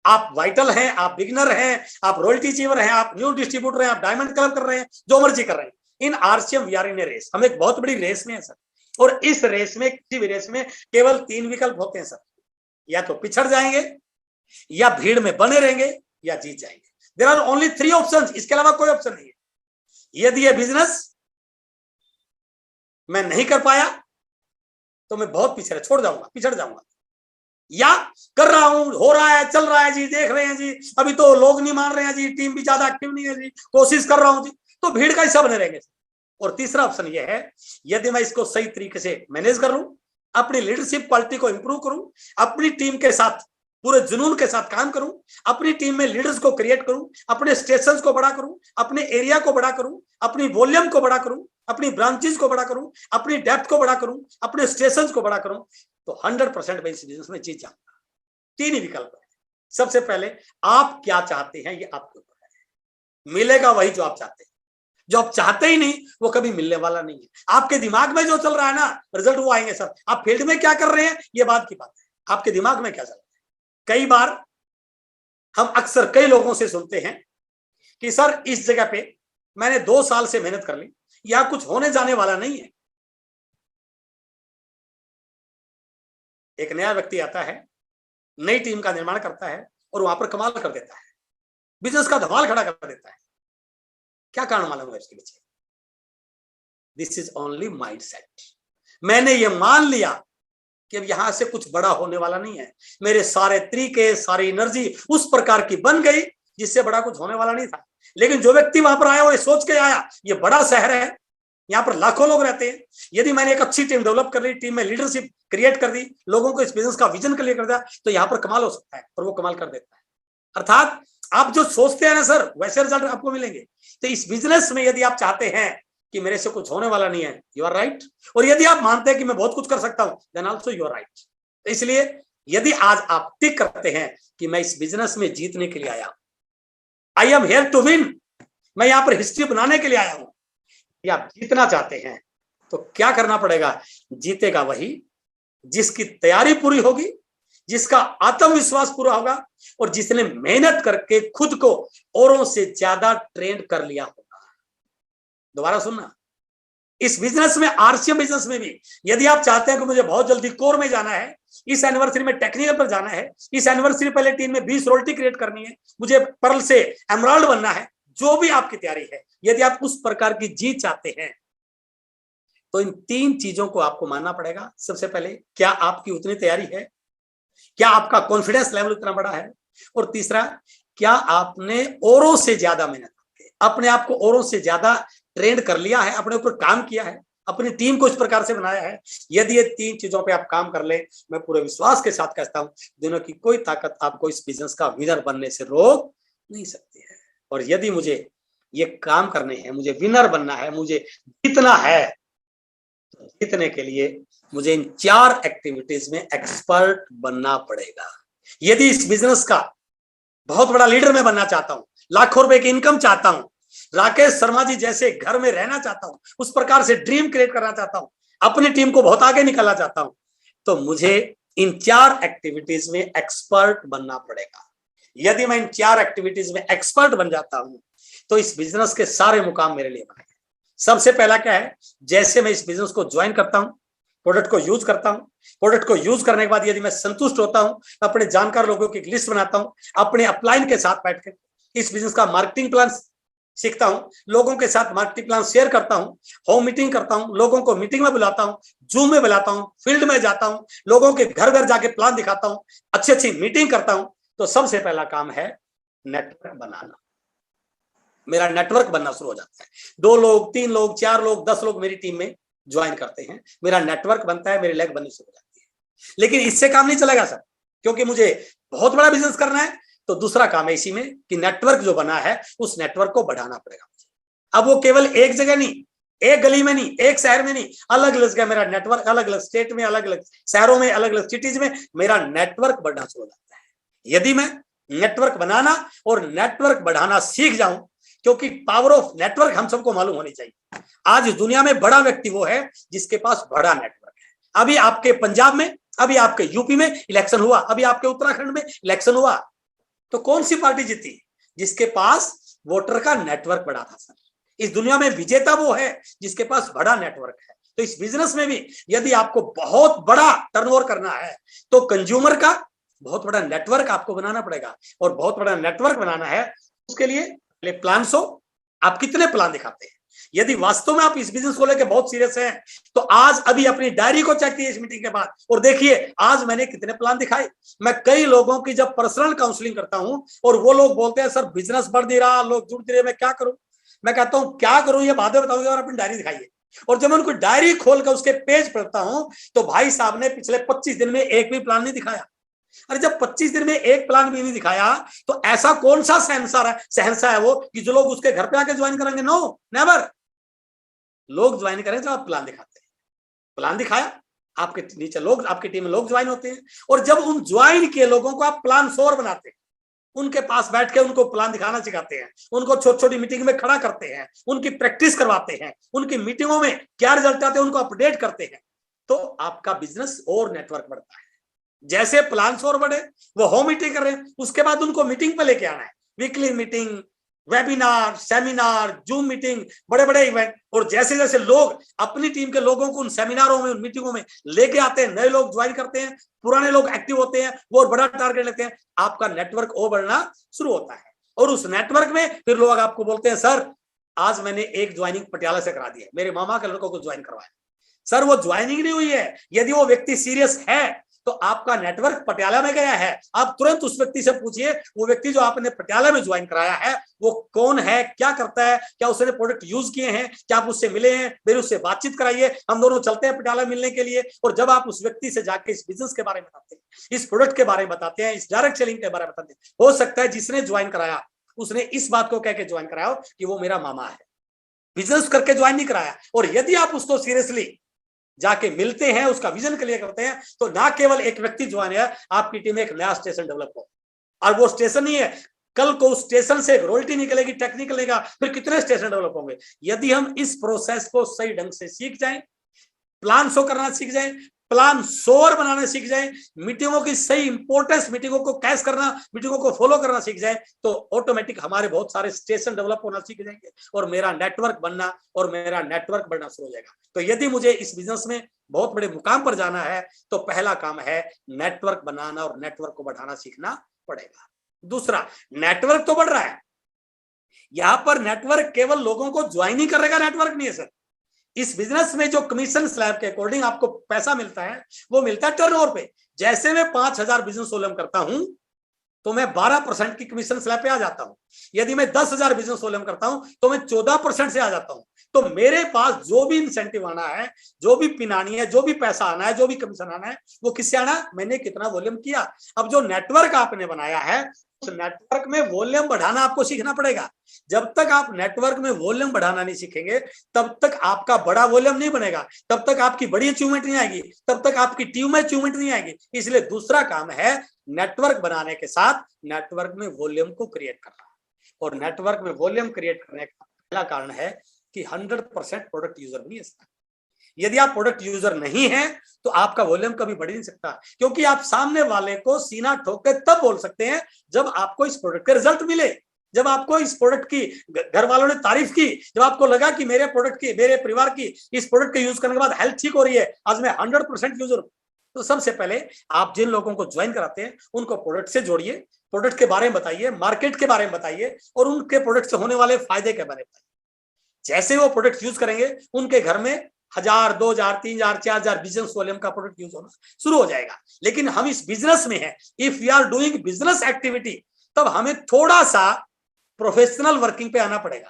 आप वाइटल हैं, आप बिगिनर हैं, आप रॉयल्टी अचीवर हैं, आप न्यू डिस्ट्रीब्यूटर हैं, आप डायमंड क्लब कर रहे हैं, जो मर्जी कर रहे हैं, in RCM we are in a race. हम एक बहुत बड़ी रेस में है सर, और इस रेस में, किसी भी रेस में केवल 3 विकल्प होते हैं सर, या तो पिछड़ जाएंगे, या भीड़ में बने रहेंगे, या जीत जाएंगे। देयर आर ओनली 3 ऑप्शंस, इसके अलावा कोई ऑप्शन नहीं है। यदि ये बिजनेस मैं नहीं कर पाया तो मैं बहुत पीछे छोड़ जाऊंगा, पिछड़ जाऊंगा, या कर रहा हूं, हो रहा है, चल रहा है जी, देख रहे हैं जी, अभी तो लोग नहीं मान रहे हैं जी, टीम भी ज्यादा एक्टिव नहीं है जी, कोशिश कर रहा हूं जी, तो भीड़ का हिस्सा बने रहेंगे। और तीसरा ऑप्शन यह है, यदि मैं इसको सही तरीके से मैनेज कर लूं, अपनी लीडरशिप क्वालिटी को इंप्रूव करूं, अपनी टीम के साथ पूरे जुनून के साथ काम करूं, अपनी टीम में लीडर्स को क्रिएट करूं, अपने स्टेशंस को बड़ा करूं, अपने एरिया को बड़ा करूं, अपनी वॉल्यूम को बड़ा करूं, अपनी ब्रांचेस को बड़ा करूं, अपनी डेप्थ को बड़ा करूं, अपने स्टेशंस को बड़ा करूं, तो 100% मैं इस बिजनेस में जीत जाऊंगा। 3 ही विकल्प है। सबसे पहले आप क्या चाहते हैं, ये आपके ऊपर है। मिलेगा वही जो आप चाहते हैं, जो आप चाहते ही नहीं वो कभी मिलने वाला नहीं है। आपके दिमाग में जो चल रहा है ना, रिजल्ट वो आएंगे सर। आप फील्ड में क्या कर रहे हैं ये बात की बात है, आपके दिमाग में क्या चल रहा है। कई बार हम अक्सर कई लोगों से सुनते हैं कि सर इस जगह पे मैंने 2 साल से मेहनत कर ली, यहां कुछ होने जाने वाला नहीं है। एक नया व्यक्ति आता है, नई टीम का निर्माण करता है और वहां पर कमाल कर देता है, बिजनेस का धमाल खड़ा कर देता है। क्या कारण मालूम है इसके पीछे? This is only mindset. मैंने ये मान लिया कि अब यहां से कुछ बड़ा होने वाला नहीं है, मेरे सारे तरीके, सारी एनर्जी उस प्रकार की बन गई जिससे बड़ा कुछ होने वाला नहीं था। लेकिन जो व्यक्ति वहां पर आया वो ये सोच के आया, ये बड़ा शहर है, यहाँ पर लाखों लोग रहते हैं, यदि मैंने एक अच्छी टीम डेवलप कर ली, टीम में लीडरशिप क्रिएट कर दी, लोगों को इस बिजनेस का विजन क्लियर कर दिया, तो यहाँ पर कमाल हो सकता है, और वो कमाल कर देता है। अर्थात आप जो सोचते हैं ना सर, वैसे रिजल्ट आपको मिलेंगे। तो इस बिजनेस में यदि आप चाहते हैं कि मेरे से कुछ होने वाला नहीं है, यू आर राइट। और यदि आप मानते हैं कि मैं बहुत कुछ कर सकता हूं, then also you are right. इसलिए यदि आज आप टिक करते हैं कि मैं इस बिजनेस में जीतने के लिए आया, I am here to win, मैं यहां पर हिस्ट्री बनाने के लिए आया हूं, या आप जीतना चाहते हैं, तो क्या करना पड़ेगा? जीतेगा वही जिसकी तैयारी पूरी होगी, जिसका आत्मविश्वास पूरा होगा, और जिसने मेहनत करके खुद को औरों से ज्यादा ट्रेन कर लिया होगा। दोबारा सुनना, इस बिजनेस में, आरसीएम बिजनेस में भी, यदि आप चाहते हैं कि मुझे बहुत जल्दी कोर में जाना है, इस एनिवर्सरी में टेक्निकल पर जाना है, इस एनिवर्सरी पहले टीम में 20 रॉयल्टी क्रिएट करनी है, मुझे पर्ल से एमराल्ड बनना है, जो भी आपकी तैयारी है, यदि आप उस प्रकार की जीत चाहते हैं, तो इन 3 चीजों को आपको मानना पड़ेगा। सबसे पहले, क्या आपकी उतनी तैयारी है? क्या आपका कॉन्फिडेंस लेवल उतना बड़ा है? और तीसरा, क्या आपने औरों से ज्यादा मेहनत करके अपने आप को औरों से ज्यादा ट्रेन कर लिया है, अपने ऊपर काम किया है, अपनी टीम को इस प्रकार से बनाया है? यदि ये 3 चीजों पे आप काम कर ले, मैं पूरे विश्वास के साथ कहता हूं, दोनों की कोई ताकत आपको इस बिजनेस का विनर बनने से रोक नहीं सकती है। और यदि मुझे ये काम करने हैं, मुझे विनर बनना है, मुझे जीतना है, तो जीतने के लिए मुझे इन 4 एक्टिविटीज में एक्सपर्ट बनना पड़ेगा। यदि इस बिजनेस का बहुत बड़ा लीडर मैं बनना चाहता हूं, लाखों रुपए की इनकम चाहता हूं, राकेश शर्मा जी जैसे घर में रहना चाहता हूं, उस प्रकार से ड्रीम क्रिएट करना चाहता हूं, अपनी टीम को बहुत आगे निकालना चाहता हूं, तो मुझे इन 4 एक्टिविटीज में एक्सपर्ट बनना पड़ेगा। यदि मैं इन 4 एक्टिविटीज में एक्सपर्ट बन जाता हूं, तो इस बिजनेस के सारे मुकाम मेरे लिए बने। सबसे पहला क्या है? जैसे मैं इस बिजनेस को ज्वाइन करता हूं, प्रोडक्ट को यूज करता हूं, प्रोडक्ट को यूज करने के बाद यदि मैं संतुष्ट होता हूं, अपने जानकार लोगों की एक लिस्ट बनाता हूं, अपने अपलाइन के साथ बैठकर इस बिजनेस का मार्केटिंग प्लान सीखता हूं, लोगों के साथ मार्केटिंग प्लान शेयर करता हूं, होम मीटिंग करता हूं, लोगों को मीटिंग में बुलाता हूं, जूम में बुलाता हूं, फील्ड में जाता हूं, लोगों के घर घर जाके प्लान दिखाता हूं, अच्छी मीटिंग करता हूं, तो सबसे पहला काम है नेटवर्क बनाना। मेरा नेटवर्क बनना शुरू हो जाता है। 2 लोग, 3 लोग, 4 लोग, 10 लोग मेरी टीम में ज्वाइन करते हैं, मेरा नेटवर्क बनता है, मेरी लेग बननी शुरू हो जाती है। लेकिन इससे काम नहीं चलेगा सर, क्योंकि मुझे बहुत बड़ा बिजनेस करना है, तो दूसरा काम है इसी में कि नेटवर्क जो बना है उस नेटवर्क को बढ़ाना पड़ेगा मुझे। अब वो केवल एक जगह नहीं, एक गली में नहीं, एक शहर में नहीं, अलग अलग जगह मेरा नेटवर्क, अलग अलग स्टेट में, अलग अलग शहरों में, अलग अलग सिटीज में मेरा नेटवर्क बढ़ना शुरू हो जाता है। यदि मैं नेटवर्क बनाना और नेटवर्क बढ़ाना सीख जाऊं, क्योंकि पावर ऑफ नेटवर्क हम सबको मालूम होनी चाहिए। आज इस दुनिया में बड़ा व्यक्ति वो है जिसके पास बड़ा नेटवर्क है। अभी आपके पंजाब में, अभी आपके यूपी में इलेक्शन हुआ, अभी आपके उत्तराखंड में इलेक्शन हुआ, तो कौन सी पार्टी जीती? जिसके पास वोटर का नेटवर्क बड़ा था सर। इस दुनिया में विजेता वो है जिसके पास बड़ा नेटवर्क है। तो इस बिजनेस में भी यदि आपको बहुत बड़ा टर्नओवर करना है तो कंज्यूमर का बहुत बड़ा नेटवर्क आपको बनाना पड़ेगा, और बहुत बड़ा नेटवर्क बनाना है उसके लिए पहले प्लान हो। आप कितने प्लान दिखाते हैं? यदि वास्तव में आप इस बिजनेस को लेकर बहुत सीरियस हैं तो आज अभी अपनी डायरी को चेक कीजिए इस मीटिंग के बाद और देखिए आज मैंने कितने प्लान दिखाए। मैं कई लोगों की जब पर्सनल काउंसलिंग करता हूं और वो लोग बोलते हैं सर बिजनेस बढ़ नहीं रहा, लोग जुड़ नहीं रहे, मैं क्या करूं? मैं कहता हूं क्या करूं ये बाद में बताऊंगा, और अपनी डायरी दिखाइए। और जब मैं उनको डायरी खोलकर उसके पेज पढ़ता हूं तो भाई साहब ने पिछले 25 दिन में एक भी प्लान नहीं दिखाया। अरे जब 25 दिन में एक प्लान भी नहीं दिखाया तो ऐसा कौन सा शहंशाह है वो कि जो लोग उसके घर पे आके ज्वाइन करेंगे? No, never. लोग ज्वाइन करें जब आप प्लान दिखाते हैं। प्लान दिखाया, आपके नीचे लोग, आपकी टीम में लोग ज्वाइन होते हैं, और जब उन ज्वाइन किए लोगों को आप प्लान शोर बनाते हैं, उनके पास बैठ के उनको प्लान दिखाना सिखाते हैं, उनको छोटी छोटी मीटिंग में खड़ा करते हैं, उनकी प्रैक्टिस करवाते हैं, उनकी मीटिंगों में क्या रिजल्ट आते हैं उनको अपडेट करते हैं, तो आपका बिजनेस और नेटवर्क बढ़ता है। जैसे प्लान शोर बढ़े, वो होम मीटिंग कर रहे हैं, उसके बाद उनको मीटिंग पे लेके आना है, weekly meeting, webinar, seminar, zoom meeting, बड़े बड़े इवेंट। और जैसे जैसे लोग अपनी टीम के लोगों को उन सेमिनारों में, उन मीटिंगों में लेके आते हैं, नए लोग ज्वाइन करते हैं, पुराने लोग एक्टिव होते हैं, वो और बड़ा टारगेट लेते हैं, आपका नेटवर्क और बढ़ना शुरू होता है। और उस नेटवर्क में फिर लोग आपको बोलते हैं सर आज मैंने एक ज्वाइनिंग पटियाला से करा दिया, मेरे मामा के लड़कों को ज्वाइन करवाया। सर वो ज्वाइनिंग नहीं हुई है, यदि वो व्यक्ति सीरियस है तो आपका नेटवर्क पटियाला में गया है, आप तुरंत उस व्यक्ति से पूछिए वो व्यक्ति जो आपने पटियाला में ज्वाइन कराया है वो कौन है, क्या करता है, क्या उसने प्रोडक्ट यूज किए हैं, क्या आप उससे मिले हैं, मेरे उससे बातचीत कराइए, हम दोनों चलते हैं पटियाला मिलने के लिए। और जब आप उस व्यक्ति से जाके इस बिजनेस के बारे में बताते हैं, इस प्रोडक्ट के बारे में बताते हैं, इस डायरेक्ट सेलिंग के बारे में बताते हैं, हो सकता है जिसने ज्वाइन कराया उसने इस बात को कह के ज्वाइन कराया हो कि वो मेरा मामा है, बिजनेस करके ज्वाइन नहीं कराया। और यदि आप उसको सीरियसली जाके मिलते हैं, उसका विजन क्लियर करते हैं, तो ना केवल एक व्यक्ति ज्वाइन है, आपकी टीम में एक नया स्टेशन डेवलप हो। और वो स्टेशन नहीं है, कल को उस स्टेशन से रॉयल्टी निकलेगी, टैक्स निकलेगा, फिर कितने स्टेशन डेवलप होंगे। यदि हम इस प्रोसेस को सही ढंग से सीख जाएं, प्लान शो करना सीख जाएं, प्लान शोर बनाना सीख जाएं, मीटिंगों की सही इंपोर्टेंस, मीटिंगों को कैश करना, मीटिंगों को फॉलो करना सीख जाएं, तो ऑटोमेटिक हमारे बहुत सारे स्टेशन डेवलप होना सीख जाएंगे और मेरा नेटवर्क बनना और मेरा नेटवर्क बढ़ना शुरू हो जाएगा। तो यदि मुझे इस बिजनेस में बहुत बड़े मुकाम पर जाना है तो पहला काम है नेटवर्क बनाना और नेटवर्क को बढ़ाना सीखना पड़ेगा। दूसरा, नेटवर्क तो बढ़ रहा है, यहां पर नेटवर्क केवल लोगों को ज्वाइन ही करने का नेटवर्क नहीं है सर। इस बिजनेस में जो कमीशन स्लैब के अकॉर्डिंग आपको पैसा मिलता है वो मिलता है टर्नओवर पे। जैसे मैं 5000 बिजनेस वॉल्यूम करता हूं तो मैं 12% की कमीशन स्लैब पे आ जाता हूं। यदि मैं 10,000 बिजनेस वॉल्यूम करता हूं तो मैं 14% से आ जाता हूं। तो मेरे पास जो भी इंसेंटिव आना है, जो भी पिन आनी है, जो भी पैसा आना है, जो भी कमीशन आना है, वो किससे आना है? मैंने कितना वॉल्यूम किया। अब जो नेटवर्क आपने बनाया है उस नेटवर्क में वॉल्यूम बढ़ाना आपको सीखना पड़ेगा। जब तक आप नेटवर्क में वॉल्यूम बढ़ाना नहीं सीखेंगे तब तक आपका बड़ा वॉल्यूम नहीं बनेगा, तब तक आपकी बड़ी अचीवमेंट नहीं आएगी, तब तक आपकी टीम में अचीवमेंट नहीं आएगी। इसलिए दूसरा काम है नेटवर्क बनाने के साथ नेटवर्क में वॉल्यूम को क्रिएट करना। और नेटवर्क में वॉल्यूम क्रिएट करने का पहला कारण है कि 100% प्रोडक्ट यूजर नहीं है। यदि आप प्रोडक्ट यूजर नहीं है तो आपका वॉल्यूम कभी बढ़ नहीं सकता, क्योंकि आप सामने वाले को सीना ठोक के तब बोल सकते हैं जब आपको इस प्रोडक्ट का रिजल्ट मिले, जब आपको इस प्रोडक्ट की घर वालों ने तारीफ की, जब आपको लगा कि मेरे प्रोडक्ट की, मेरे परिवार की इस प्रोडक्ट के यूज करने के बाद हेल्थ ठीक हो रही है, आज मैं 100% यूजर हूं। तो सबसे पहले आप जिन लोगों को ज्वाइन कराते हैं उनको प्रोडक्ट से जोड़िए, प्रोडक्ट के बारे में बताइए, मार्केट के बारे में बताइए और उनके प्रोडक्ट से होने वाले फायदे के बारे में बताइए। जैसे वो प्रोडक्ट यूज करेंगे उनके घर में 1000, 2000, 3000, 4000 बिजनेस वॉल्यूम का प्रोडक्ट यूज होना शुरू हो जाएगा। लेकिन हम इस बिजनेस में हैं, if we are doing business activity, तब हमें थोड़ा सा प्रोफेशनल वर्किंग पे आना पड़ेगा।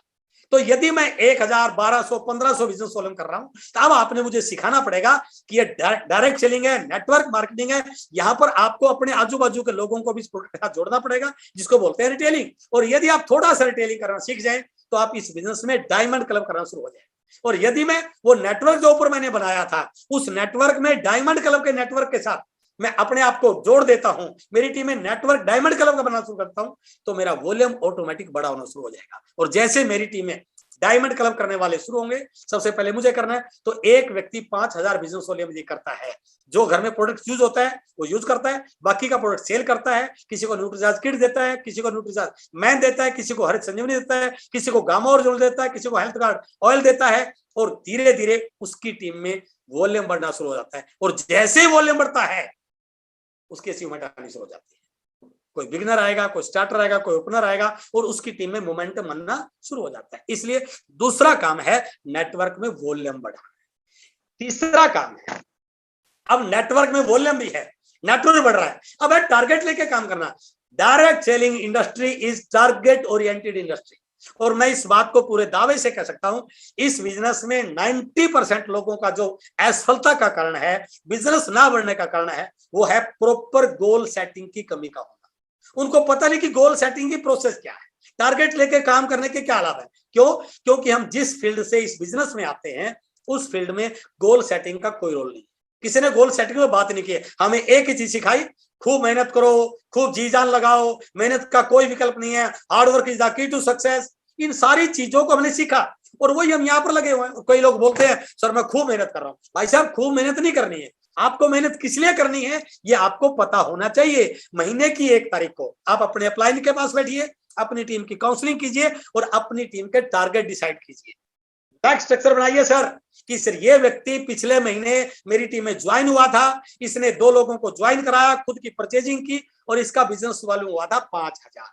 तो यदि मैं 1000, 1200, 1500 बिजनेस वॉल्यूम कर रहा हूं तब आपने मुझे सिखाना पड़ेगा कि ये डायरेक्ट सेलिंग है, नेटवर्क मार्केटिंग है। यहां पर आपको अपने आजू बाजू के लोगों को भी इस प्रोडक्ट के साथ जोड़ना पड़ेगा, जिसको बोलते हैं रिटेलिंग। और यदि आप थोड़ा सा रिटेलिंग करना सीख जाए तो आप इस बिजनेस में डायमंड क्लब करना शुरू हो जाए। और यदि मैं वो नेटवर्क जो ऊपर मैंने बनाया था उस नेटवर्क में डायमंड क्लब के नेटवर्क के साथ मैं अपने आप को जोड़ देता हूं, मेरी टीम में नेटवर्क डायमंड क्लब का बनाना शुरू करता हूं, तो मेरा वॉल्यूम ऑटोमेटिक बड़ा होना शुरू हो जाएगा। और जैसे मेरी टीम में डायमंड क्लब करने वाले शुरू होंगे। सबसे पहले मुझे करना है, तो एक व्यक्ति 5,000 बिजनेस वॉल्यूम ये करता है। जो घर में प्रोडक्ट यूज होता है वो यूज करता है, बाकी का प्रोडक्ट सेल करता है। किसी को न्यूट्रीचार्ज किट देता है, किसी को न्यूट्रीचार्ज मैन देता है, किसी को हरित संजीवनी देता है, किसी को गामा और देता है, किसी को हेल्थ कार्ड ऑयल देता है। और धीरे धीरे उसकी टीम में वॉल्यूम बढ़ना शुरू हो जाता है। और जैसे ही वॉल्यूम बढ़ता है उसकी अचीवमेंट आनी शुरू हो जाती है। कोई बिगिनर आएगा, कोई स्टार्टर आएगा, कोई ओपनर आएगा और उसकी टीम में मोमेंटम बनना शुरू हो जाता है। इसलिए दूसरा काम है नेटवर्क में वॉल्यूम बढ़ाना। तीसरा काम है, अब नेटवर्क में वॉल्यूम भी है, नेटवर्क बढ़ रहा है, अब है टारगेट लेके काम करना। Direct selling industry is target oriented industry. और मैं इस बात को पूरे दावे से कह सकता हूं, इस बिजनेस में 90% लोगों का जो असफलता का कारण है, बिजनेस ना बढ़ने का कारण है, वो है प्रॉपर गोल सेटिंग की कमी का होना। उनको पता नहीं कि गोल सेटिंग की प्रोसेस क्या है, टारगेट लेके काम करने के क्या लाभ है। क्यों? क्योंकि हम जिस फील्ड से इस बिजनेस में आते हैं उस फील्ड में गोल सेटिंग का कोई रोल नहीं। किसी ने गोल सेटिंग में बात नहीं की। हमें एक ही चीज सिखाई, खूब मेहनत करो, खूब जी जान लगाओ, मेहनत का कोई विकल्प नहीं है, hard work is the key to success. इन सारी चीजों को हमने सीखा और वही हम यहाँ पर लगे हुए हैं। कई लोग बोलते हैं सर मैं खूब मेहनत कर रहा हूँ। भाई साहब खूब मेहनत नहीं करनी है, आपको मेहनत किस लिए करनी है ये आपको पता होना चाहिए। महीने की 1 तारीख को आप अपने अपलाइन के पास बैठिए, अपनी टीम की काउंसलिंग कीजिए और अपनी टीम के टारगेट डिसाइड कीजिए। बैक स्ट्रक्चर बनाइए सर कि सर ये व्यक्ति पिछले महीने मेरी टीम में ज्वाइन हुआ था, इसने 2 लोगों को ज्वाइन कराया, खुद की परचेजिंग की और इसका बिजनेस वॉल्यूम हुआ था 5,000।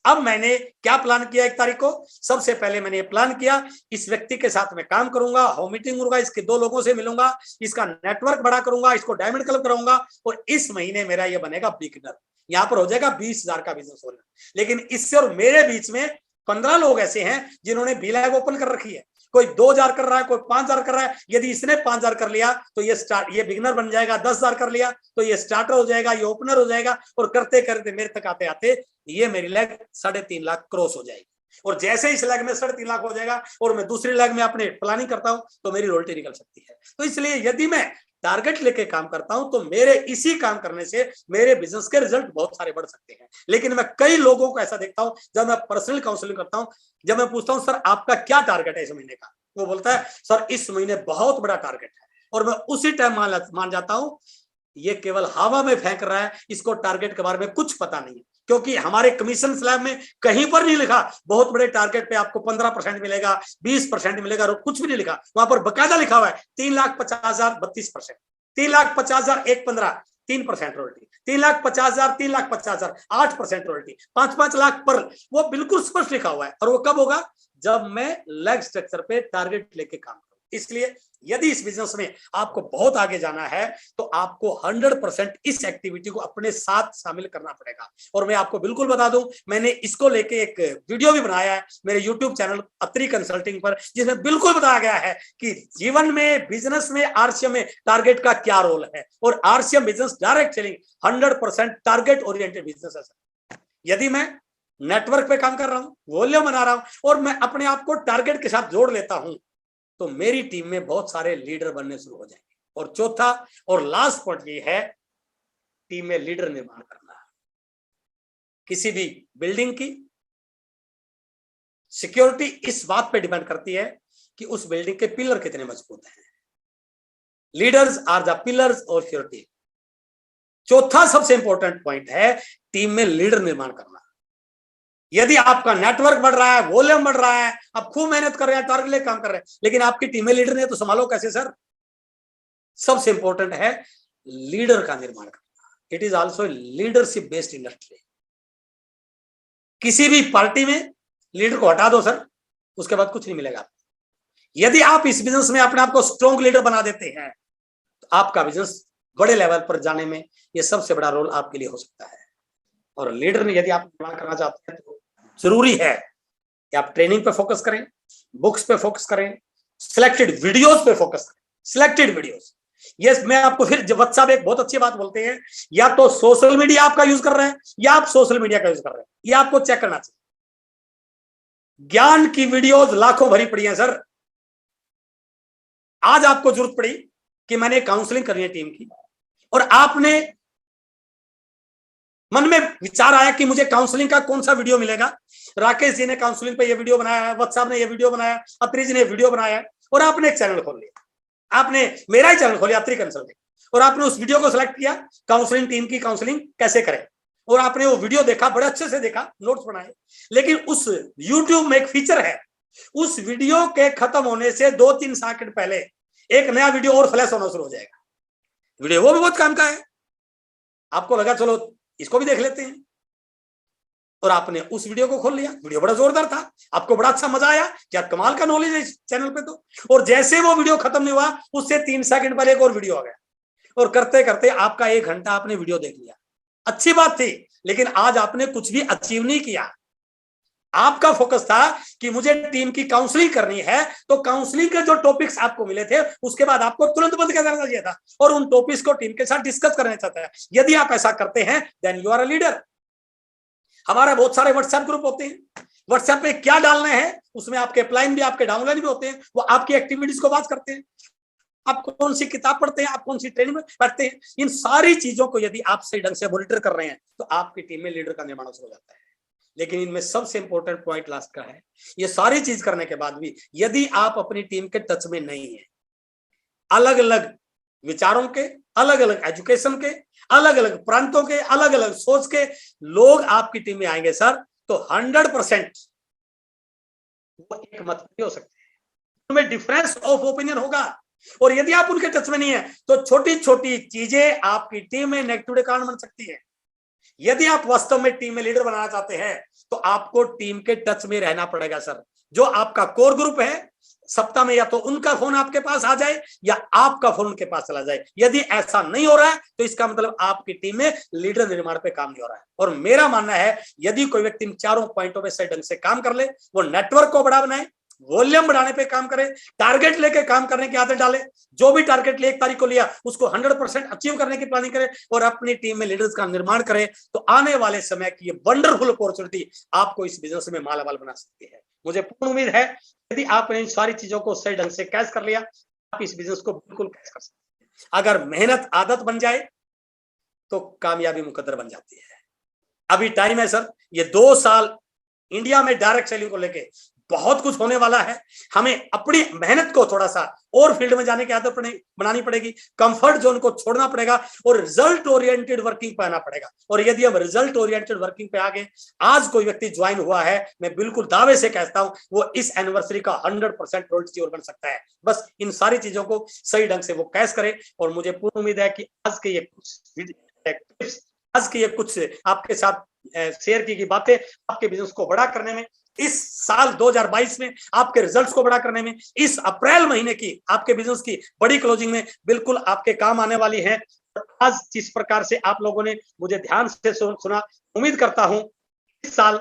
अब मैंने क्या प्लान किया 1 तारीख को? सबसे पहले मैंने प्लान किया इस व्यक्ति के साथ मैं काम करूंगा, होम मीटिंग होगा, इसके 2 लोगों से मिलूंगा, इसका नेटवर्क बड़ा करूंगा, इसको डायमंड क्लब कराऊंगा और इस महीने मेरा ये बनेगा बिगिनर। यहाँ पर हो जाएगा 20,000 का बिजनेस वॉल्यूम। लेकिन इससे और मेरे बीच में 15 लोग ऐसे हैं जिन्होंने बीलैग ओपन कर रखी है। कोई 2,000 कर रहा है, कोई 5,000 कर रहा है। यदि इसने 5,000 कर लिया तो ये बिगिनर बन जाएगा। 10,000 कर लिया तो ये स्टार्टर हो जाएगा, ये ओपनर हो जाएगा। और करते करते मेरे तक आते आते ये मेरी लेग 3.5 लाख क्रॉस हो जाएगी। और जैसे इस लेग में 3.5 लाख हो जाएगा और मैं दूसरी लेग में अपने प्लानिंग करता हूं तो मेरी रॉयल्टी निकल सकती है। तो इसलिए यदि मैं टारगेट लेके काम करता हूं तो मेरे इसी काम करने से मेरे बिजनेस के रिजल्ट बहुत सारे बढ़ सकते हैं। लेकिन मैं कई लोगों को ऐसा देखता हूं, जब मैं पर्सनल काउंसलिंग करता हूं, जब मैं पूछता हूं सर आपका क्या टारगेट है इस महीने का, वो बोलता है सर इस महीने बहुत बड़ा टारगेट है। और मैं उसी टाइम मान जाता हूं ये केवल हवा में फेंक रहा है, इसको टारगेट के बारे में कुछ पता नहीं है। क्योंकि हमारे कमीशन स्लैब में कहीं पर नहीं लिखा बहुत बड़े टारगेट पे आपको 15% मिलेगा, 20% मिलेगा, कुछ भी नहीं लिखा। वहां पर बकायदा लिखा हुआ है 3,50,000 32%, 3,50,000 1 15 3% रॉयल्टी, 3,50,000 3,50,000 8% रॉयल्टी, 5-5 लाख पर। वो बिल्कुल स्पष्ट लिखा हुआ है। और वो कब होगा? जब मैं लेग स्ट्रक्चर पे टारगेट लेके काम करूं। इसलिए यदि इस बिजनेस में आपको बहुत आगे जाना है तो आपको 100% इस एक्टिविटी को अपने साथ शामिल करना पड़ेगा। और मैं आपको बिल्कुल बता दूं, मैंने इसको लेके एक वीडियो भी बनाया है मेरे YouTube चैनल अत्री कंसल्टिंग पर, जिसमें बिल्कुल बताया गया है कि जीवन में, बिजनेस में, आरसीएम में टारगेट का क्या रोल है। और RCM business direct selling 100% target oriented business है। यदि मैं नेटवर्क पे काम कर रहा हूं, वॉल्यूम बना रहा हूं और मैं अपने आप को टारगेट के साथ जोड़ लेता हूं तो मेरी टीम में बहुत सारे लीडर बनने शुरू हो जाएंगे। और चौथा और लास्ट पॉइंट ये है, टीम में लीडर निर्माण करना। किसी भी बिल्डिंग की सिक्योरिटी इस बात पे डिपेंड करती है कि उस बिल्डिंग के पिलर कितने मजबूत हैं। Leaders are the pillars of your team. चौथा सबसे इंपॉर्टेंट पॉइंट है टीम में लीडर निर्माण करना। यदि आपका नेटवर्क बढ़ रहा है, वॉल्यूम बढ़ रहा है, आप खूब मेहनत कर रहे हैं, टारगेट लेकर काम कर रहे हैं, लेकिन आपकी टीम में लीडर नहीं है तो संभालो कैसे सर? सबसे इंपॉर्टेंट है लीडर का निर्माण करना। It is also leadership based industry. किसी भी पार्टी में लीडर को हटा दो सर, उसके बाद कुछ नहीं मिलेगा। यदि आप इस बिजनेस में अपने आप को स्ट्रॉन्ग लीडर बना देते हैं तो आपका बिजनेस बड़े लेवल पर जाने में यह सबसे बड़ा रोल आपके लिए हो सकता है। और लीडर में यदि आप निर्माण करना चाहते हैं तो जरूरी है कि आप ट्रेनिंग पे फोकस करें, बुक्स पे फोकस करें, सिलेक्टेड वीडियोस पे फोकस करें। सिलेक्टेड वीडियोस, यस मैं आपको फिर जब साहब एक बहुत अच्छी बात बोलते हैं, या तो सोशल मीडिया आपका यूज कर रहे हैं या आप सोशल मीडिया का यूज कर रहे हैं, ये आपको चेक करना चाहिए। ज्ञान की वीडियोस लाखों भरी पड़ी हैं सर। आज आपको जरूरत पड़ी कि मैंने काउंसलिंग करनी है टीम की और आपने मन में विचार आया कि मुझे काउंसलिंग का कौन सा वीडियो मिलेगा। राकेश जी ने काउंसलिंग पे ये वीडियो बनाया है, वत्स साहब ने ये वीडियो बनाया, अत्री जी ने वीडियो बनाया है, और आपने एक चैनल खोल लिया, आपने मेरा ही चैनल खोल लिया अत्री कंसल्टिंग, और आपने उस वीडियो को सिलेक्ट किया काउंसलिंग टीम की काउंसलिंग कैसे करें, और आपने वो वीडियो देखा, बड़े अच्छे से देखा, नोट्स बनाए। लेकिन उस यूट्यूब में एक फीचर है, उस वीडियो के खत्म होने से 2-3 सेकंड पहले एक नया वीडियो और फ्लैश होना शुरू हो जाएगा। वीडियो वो भी बहुत काम का है, आपको लगा चलो इसको भी देख लेते हैं, और आपने उस वीडियो को खोल लिया। वीडियो बड़ा जोरदार था, आपको बड़ा अच्छा मजा आया, क्या कमाल का नॉलेज है इस चैनल पे तो। और जैसे वो वीडियो खत्म नहीं हुआ, उससे 3 सेकंड पहले एक और वीडियो आ गया, और करते करते आपका 1 घंटा आपने वीडियो देख लिया। अच्छी बात थी, लेकिन आज आपने कुछ भी अचीव नहीं किया। आपका फोकस था कि मुझे टीम की काउंसलिंग करनी है, तो काउंसलिंग के जो टॉपिक्स आपको मिले थे उसके बाद आपको तुरंत बंद कर देना चाहिए था, और उन टॉपिक्स को टीम के साथ डिस्कस करना चाहता है। यदि आप ऐसा करते हैं then you are a leader. हमारे बहुत सारे व्हाट्सएप ग्रुप होते हैं, व्हाट्सएप पे क्या डालना है उसमें आपके अपलाइन भी आपके डाउनलाइन भी होते हैं, वो आपकी एक्टिविटीज को बात करते हैं, आप कौन सी किताब पढ़ते हैं, आप कौन सी ट्रेनिंग में पढ़ते हैं। इन सारी चीजों को यदि आप सही ढंग से मॉनिटर कर रहे हैं तो आपकी टीम में लीडर का निर्माण हो जाता है। लेकिन इनमें सबसे इंपॉर्टेंट पॉइंट लास्ट का है, ये सारी चीज करने के बाद भी यदि आप अपनी टीम के टच में नहीं है, अलग अलग विचारों के, अलग अलग एजुकेशन के, अलग अलग प्रांतों के, अलग अलग सोच के लोग आपकी टीम में आएंगे सर, तो 100% वो एक मत नहीं हो सकते, उनमें डिफरेंस ऑफ ओपिनियन होगा। और यदि आप उनके टच में नहीं है तो छोटी छोटी चीजें आपकी टीम में नेगेटिव कारण बन सकती है। यदि आप वास्तव में टीम में लीडर बनाना चाहते हैं तो आपको टीम के टच में रहना पड़ेगा सर। जो आपका कोर ग्रुप है, सप्ताह में या तो उनका फोन आपके पास आ जाए या आपका फोन उनके पास चला जाए। यदि ऐसा नहीं हो रहा है तो इसका मतलब आपकी टीम में लीडर निर्माण पे काम नहीं हो रहा है। और मेरा मानना है यदि कोई व्यक्ति इन चारों पॉइंटों में सही ढंग से काम कर ले, वो नेटवर्क को बड़ा बनाए, वॉल्यूम बढ़ाने पे काम करे, टारगेट लेके काम करने की आदत डाले, जो भी टारगेट ले 1 तारीख को लिया उसको 100% अचीव करने की प्लानिंग करे, और अपनी टीम में लीडर्स का निर्माण करे, तो आने वाले समय की ये वंडरफुल अपॉर्चुनिटी आपको इस बिजनेस में मालामाल बना सकती है। मुझे पूर्ण उम्मीद है यदि आपने इन सारी चीजों को सही ढंग से कैच कर लिया, आप इस बिजनेस को बिल्कुल कैच कर सकते हैं। अगर मेहनत आदत बन जाए तो कामयाबी मुकद्दर बन जाती है। अभी टाइम है सर, ये 2 साल इंडिया में डायरेक्ट सेलिंग को लेके बहुत कुछ होने वाला है। हमें अपनी मेहनत को थोड़ा सा और फील्ड में जाने की आदत बनानी पड़ेगी, कंफर्ट जोन को छोड़ना पड़ेगा और रिजल्ट ओरिएंटेड वर्किंग पे आना पड़ेगा। और यदि हम रिजल्ट ओरिएंटेड वर्किंग पे आ गए, आज कोई व्यक्ति ज्वाइन हुआ है, मैं बिल्कुल दावे से कहता हूं वो इस एनिवर्सरी का 100% रोल्टी बन सकता है। बस इन सारी चीजों को सही ढंग से वो कैच करे। और मुझे पूर्ण उम्मीद है कि आज के ये कुछ आज के ये कुछ आपके साथ शेयर की गई बातें आपके बिजनेस को बड़ा करने में, इस साल 2022 में आपके रिजल्ट्स को बड़ा करने में, इस अप्रैल महीने की आपके बिजनेस की बड़ी क्लोजिंग में बिल्कुल आपके काम आने वाली है। आज जिस प्रकार से आप लोगों ने मुझे ध्यान से सुना, उम्मीद करता हूं इस साल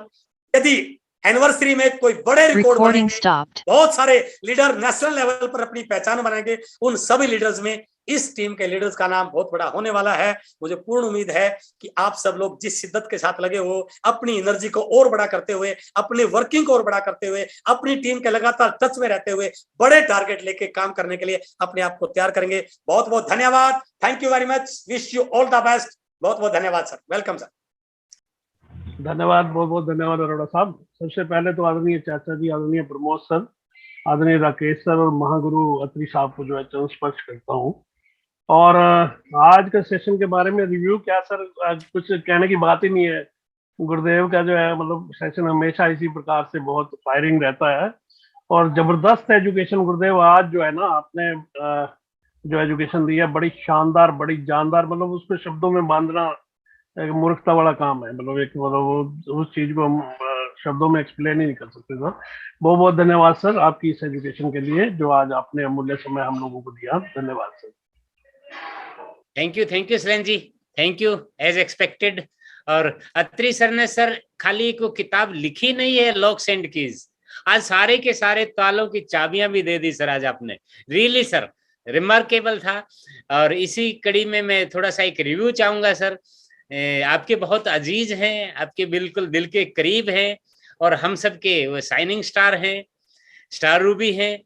यदि एनिवर्सरी में कोई बड़े रिकॉर्ड बनेंगे, बहुत सारे लीडर नेशनल लेवल पर अपनी पहचान बनाएंगे, उन सभी लीडर्स में इस टीम के लीडर्स का नाम बहुत बड़ा होने वाला है। मुझे पूर्ण उम्मीद है कि आप सब लोग जिस शिद्दत के साथ लगे हो, अपनी एनर्जी को और बड़ा करते हुए, अपनी वर्किंग को और बड़ा करते हुए, अपनी टीम के लगातार टच में रहते हुए बड़े टारगेट लेके काम करने के लिए अपने आप को तैयार करेंगे। बहुत बहुत धन्यवाद, thank you very much, wish you all the best. बहुत बहुत धन्यवाद सर, वेलकम सर। धन्यवाद, बहुत बहुत धन्यवाद अरोड़ा साहब। सबसे पहले तो आदरणीय चाचा जी, आदरणीय प्रमोद सर, आदरणीय राकेश सर और महागुरु अत्री साहब को जो है चरण स्पर्श करता हूँ। और आज के सेशन के बारे में रिव्यू क्या सर, कुछ कहने की बात ही नहीं है। गुरुदेव का जो है मतलब सेशन हमेशा इसी प्रकार से बहुत फायरिंग रहता है और जबरदस्त एजुकेशन। गुरुदेव आज जो है ना आपने जो एजुकेशन दी है बड़ी शानदार, बड़ी जानदार, मतलब उसको शब्दों में बांधना एक मूर्खता वाला काम है। मतलब एक मतलब उस चीज को हम शब्दों में एक्सप्लेन ही नहीं कर सकते सर। बहुत बहुत धन्यवाद सर आपकी इस एजुकेशन के लिए जो आज आपने अमूल्य समय हम लोगों को दिया। धन्यवाद sir. Thank you Suren ji, thank you as expected. और अत्री सर ने सर खाली को किताब लिखी नहीं है लॉक्स एंड कीज, आज सारे के सारे तालों की चाबियां भी दे दी सर आज आपने। रियली सर रिमार्केबल था। और इसी कड़ी में मैं थोड़ा सा एक रिव्यू चाहूंगा सर। आपके बहुत अजीज हैं, आपके बिल्कुल दिल के करीब हैं और हम सब के वो शाइनिंग स्टार हैं, स्टार रूबी हैं।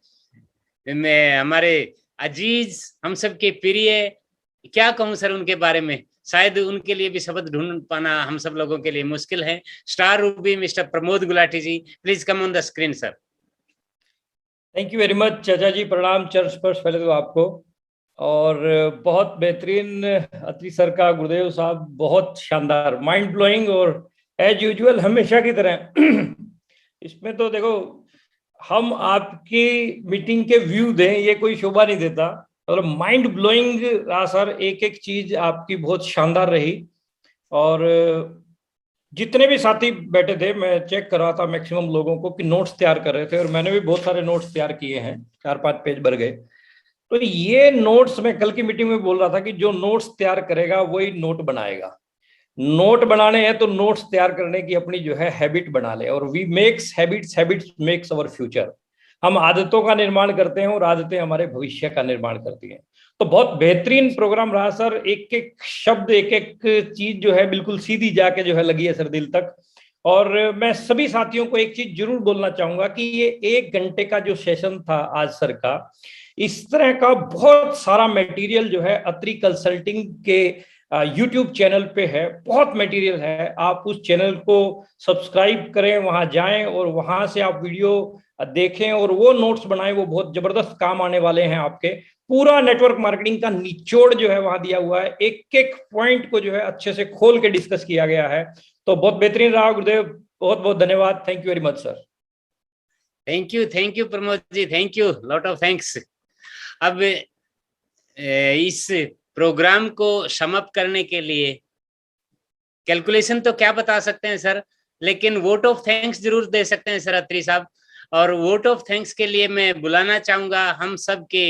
मैं हमारे अजीज, हम सब के प्रिय, क्या कहूं सर उनके बारे में। शायद उनके लिए भी शब्द ढूंढ पाना हम सब लोगों के लिए मुश्किल है। Star ruby mister Pramod Gulati ji, please come on the screen sir. Thank you very much चाचा जी, प्रणाम चरण स्पर्श पहले तो आपको, और बहुत बेहतरीन अत्री सर का, गुरुदेव साहब बहुत शानदार, माइंड ब्लोइंग, और एज यूजुअल हमेशा की तरह इसमें तो देखो हम आपकी मीटिंग के व्यू दें ये कोई शोभा नहीं देता, मतलब माइंड ब्लोइंग रहा सर, एक एक चीज आपकी बहुत शानदार रही। और जितने भी साथी बैठे थे, मैं चेक कर रहा था मैक्सिमम लोगों को कि नोट्स तैयार कर रहे थे, और मैंने भी बहुत सारे नोट्स तैयार किए हैं, 4-5 पेज भर गए। तो ये नोट्स, मैं कल की मीटिंग में बोल रहा था कि जो नोट्स तैयार करेगा वही नोट बनाएगा। नोट बनाने हैं तो नोट्स तैयार करने की अपनी जो है हैबिट बना ले, और we makes habits, habits makes our future. हम आदतों का निर्माण करते हैं और आदतें हमारे भविष्य का निर्माण करती हैं। तो बहुत बेहतरीन प्रोग्राम रहा सर, एक एक शब्द, एक एक चीज जो है बिल्कुल सीधी जाके जो है लगी है सर दिल तक। और मैं सभी साथियों को एक चीज जरूर बोलना चाहूंगा कि ये 1 घंटे का जो सेशन था आज सर का, इस तरह का बहुत सारा मटेरियल जो है अत्री कंसल्टिंग के यूट्यूब चैनल पे है, बहुत मटेरियल है। आप उस चैनल को सब्सक्राइब करें, वहां जाएं और वहां से आप वीडियो देखें और वो नोट्स बनाएं, वो बहुत जबरदस्त काम आने वाले हैं आपके। पूरा नेटवर्क मार्केटिंग का निचोड़ जो है वहां दिया हुआ है, एक एक पॉइंट को जो है अच्छे से खोल के डिस्कस किया गया है। तो बहुत बेहतरीन रहा गुरुदेव, बहुत बहुत धन्यवाद, thank you very much sir. Thank you Pramod ji, thank you, lot of thanks. अब इस प्रोग्राम को समाप्त करने के लिए कैलकुलेशन तो क्या बता सकते हैं सर, लेकिन वोट ऑफ थैंक्स जरूर दे सकते हैं सर अत्री साहब। और वोट ऑफ थैंक्स के लिए मैं बुलाना चाहूंगा हम सब के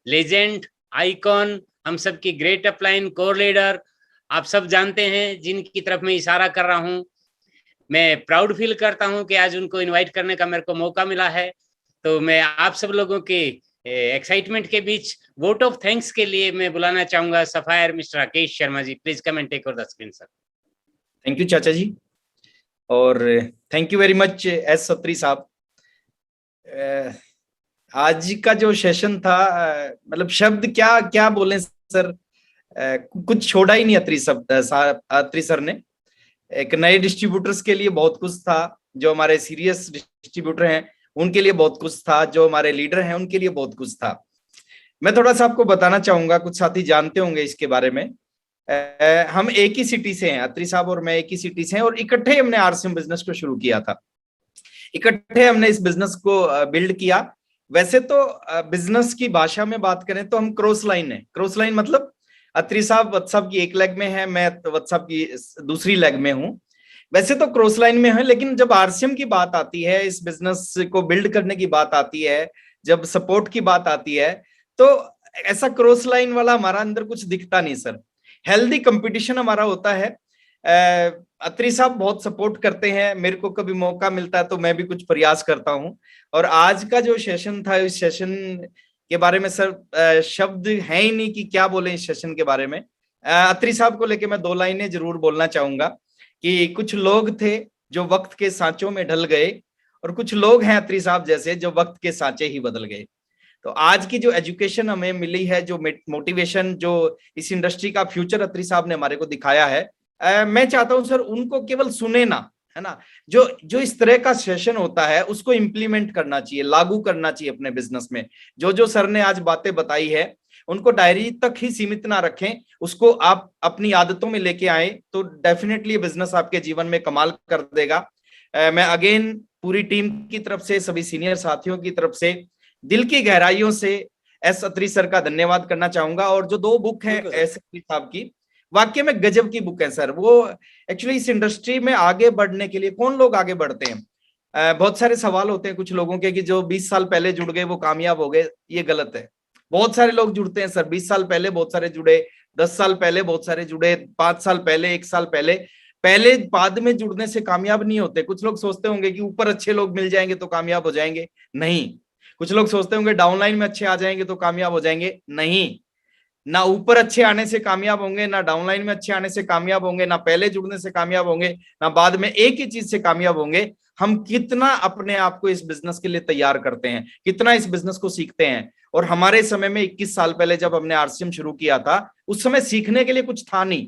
लेजेंड, आइकॉन, हम सब की ग्रेट अपलाइन, कोर लीडर, आप सब जानते हैं जिनकी तरफ मैं इशारा कर रहा हूं। मैं प्राउड फील करता हूं कि आज उनको इनवाइट करने का मेरे को मौका मिला है। तो मैं आप सब लोगों के एक्साइटमेंट के बीच वोट ऑफ थैंक्स के लिए मैं बुलाना चाहूंगा sapphire mister Rakesh Sharma ji, please come and take over the screen sir. Thank you चाचा जी, और thank you very much S Atri साहब। आज का जो सेशन था, मतलब शब्द क्या क्या बोले सर, कुछ छोड़ा ही नहीं अत्री सर ने। एक नए डिस्ट्रीब्यूटर्स के लिए बहुत कुछ था, जो हमारे सीरियस डिस्ट्रीब्यूटर हैं उनके लिए बहुत कुछ था, जो हमारे लीडर हैं उनके लिए बहुत कुछ था। मैं थोड़ा सा आपको बताना चाहूंगा, कुछ साथी जानते होंगे इसके बारे में। हम एक ही सिटी से हैं, अत्री साहब और मैं एक ही सिटी से हैं, और इकट्ठे हमने आरसीएम बिजनेस को शुरू किया था, इकट्ठे हमने इस बिजनेस को बिल्ड किया। वैसे तो बिजनेस की भाषा में बात करें तो हम क्रॉस लाइन है। क्रॉस लाइन मतलब अत्री साहब व्हाट्सएप की एक लेग में है, मैं व्हाट्सएप की दूसरी लेग में हूं। वैसे तो क्रॉस लाइन में है, लेकिन जब आरसीएम की बात आती है, इस बिजनेस को बिल्ड करने की बात आती है, जब सपोर्ट की बात आती है, तो ऐसा क्रॉस लाइन वाला हमारा अंदर कुछ दिखता नहीं सर। हेल्दी कंपटीशन हमारा होता है। अत्री साहब बहुत सपोर्ट करते हैं, मेरे को कभी मौका मिलता है तो मैं भी कुछ प्रयास करता हूं। और आज का जो सेशन था, इस सेशन के बारे में सर शब्द है ही नहीं कि क्या बोले इस सेशन के बारे में। अत्री साहब को लेके मैं 2 लाइनें जरूर बोलना चाहूंगा कि कुछ लोग थे जो वक्त के सांचों में ढल गए, और कुछ लोग हैं अत्री साहब जैसे जो वक्त के सांचे ही बदल गए। तो आज की जो एजुकेशन हमें मिली है, जो मोटिवेशन, जो इस इंडस्ट्री का फ्यूचर अत्री साहब ने हमारे को दिखाया है, मैं चाहता हूं सर उनको केवल सुने ना, है ना, जो इस तरह का सेशन होता है उसको इम्प्लीमेंट करना चाहिए, लागू करना चाहिए अपने बिजनेस में। जो सर ने आज बातें बताई है उनको डायरी तक ही सीमित ना रखें, उसको आप अपनी आदतों में लेके आए तो डेफिनेटली बिजनेस आपके जीवन में कमाल कर देगा। मैं अगेन पूरी टीम की तरफ से, सभी सीनियर साथियों की तरफ से दिल की गहराइयों से एस अत्री सर का धन्यवाद करना चाहूंगा। और जो 2 बुक है एस अत्री साहब की, वाकई में गजब की बुक है सर। वो एक्चुअली इस इंडस्ट्री में आगे बढ़ने के लिए कौन लोग आगे बढ़ते हैं, बहुत सारे सवाल होते हैं कुछ लोगों के कि जो 20 साल पहले जुड़ गए वो कामयाब हो गए। ये गलत है। बहुत सारे लोग जुड़ते हैं सर, 20 साल पहले बहुत सारे जुड़े, 10 साल पहले बहुत सारे जुड़े, 5 साल पहले, 1 साल पहले बाद में जुड़ने से कामयाब नहीं होते। कुछ लोग सोचते होंगे कि ऊपर अच्छे लोग मिल जाएंगे तो कामयाब हो जाएंगे, नहीं। कुछ लोग सोचते होंगे डाउनलाइन में अच्छे आ जाएंगे तो कामयाब हो जाएंगे, नहीं। ना ऊपर अच्छे आने से कामयाब होंगे, ना डाउनलाइन में अच्छे आने से कामयाब होंगे, ना पहले जुड़ने से कामयाब होंगे, ना बाद में। एक ही चीज से कामयाब होंगे, हम कितना अपने आप को इस बिजनेस के लिए तैयार करते हैं, कितना इस बिजनेस को सीखते हैं। और हमारे समय में 21 साल पहले जब हमने आरसीएम शुरू किया था, उस समय सीखने के लिए कुछ था नहीं।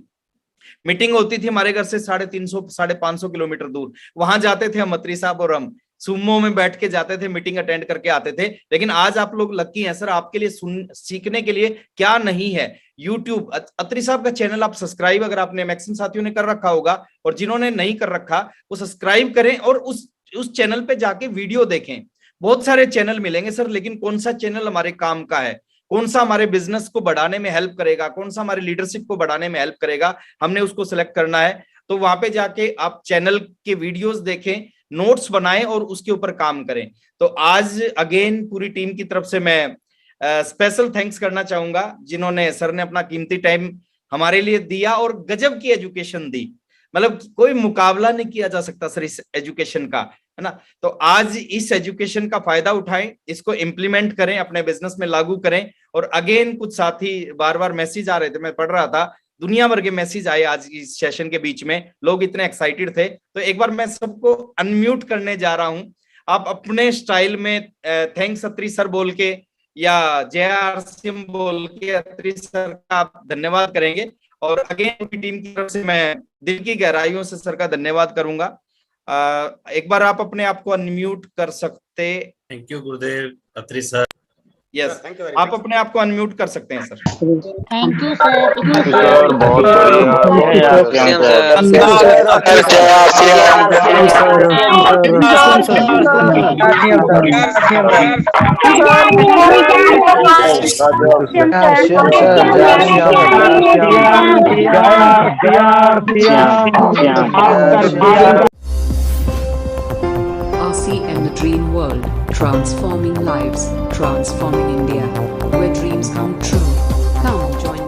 मीटिंग होती थी हमारे घर से 350 550 किलोमीटर दूर, वहां जाते थे हम, अत्री साहब और हम सुमो में बैठ के जाते थे, मीटिंग अटेंड करके आते थे। लेकिन आज आप लोग लकी हैं सर, आपके लिए सीखने के लिए क्या नहीं है। यूट्यूब अत्री साहब का चैनल आप सब्सक्राइब, अगर आपने मैक्सिमम साथियों ने कर रखा होगा, और जिन्होंने नहीं कर रखा वो सब्सक्राइब करें और उस चैनल पे जाके वीडियो देखें। बहुत सारे चैनल मिलेंगे सर, लेकिन कौन सा चैनल हमारे काम का है, कौन सा हमारे बिजनेस को बढ़ाने में हेल्प करेगा, कौन सा हमारी लीडरशिप को बढ़ाने में हेल्प करेगा, हमने उसको सिलेक्ट करना है। तो वहां पे जाके आप चैनल के वीडियोस देखें, नोट्स बनाएं और उसके ऊपर काम करें। तो आज अगेन पूरी टीम की तरफ से मैं स्पेशल थैंक्स करना चाहूंगा, जिन्होंने सर ने अपना कीमती टाइम हमारे लिए दिया और गजब की एजुकेशन दी। मतलब कोई मुकाबला नहीं किया जा सकता सर इस एजुकेशन का, है ना। तो आज इस एजुकेशन का फायदा उठाएं, इसको इम्प्लीमेंट करें, अपने बिजनेस में लागू करें। और अगेन कुछ साथी बार बार मैसेज आ रहे थे, मैं पढ़ रहा था, दुनिया भर के मैसेज आए आज इस सेशन के बीच में, लोग इतने एक्साइटेड थे। तो एक बार मैं सबको अनम्यूट करने जा रहा हूं, आप अपने स्टाइल में थैंक्स अत्री सर बोल के या JRCM बोल के अत्री सर का आप धन्यवाद करेंगे। और अगेन पूरी टीम की तरफ से मैं दिल की गहराइयों से सर का धन्यवाद करूंगा। एक बार आप अपने आप को अनम्यूट कर सकते। Thank you Gurudev Atri sir. Yes, आप अपने आप को अनम्यूट कर सकते हैं सर। Thank you sir. बहुत RCM The Dream World, transforming lives, transforming India, where dreams come true. Come join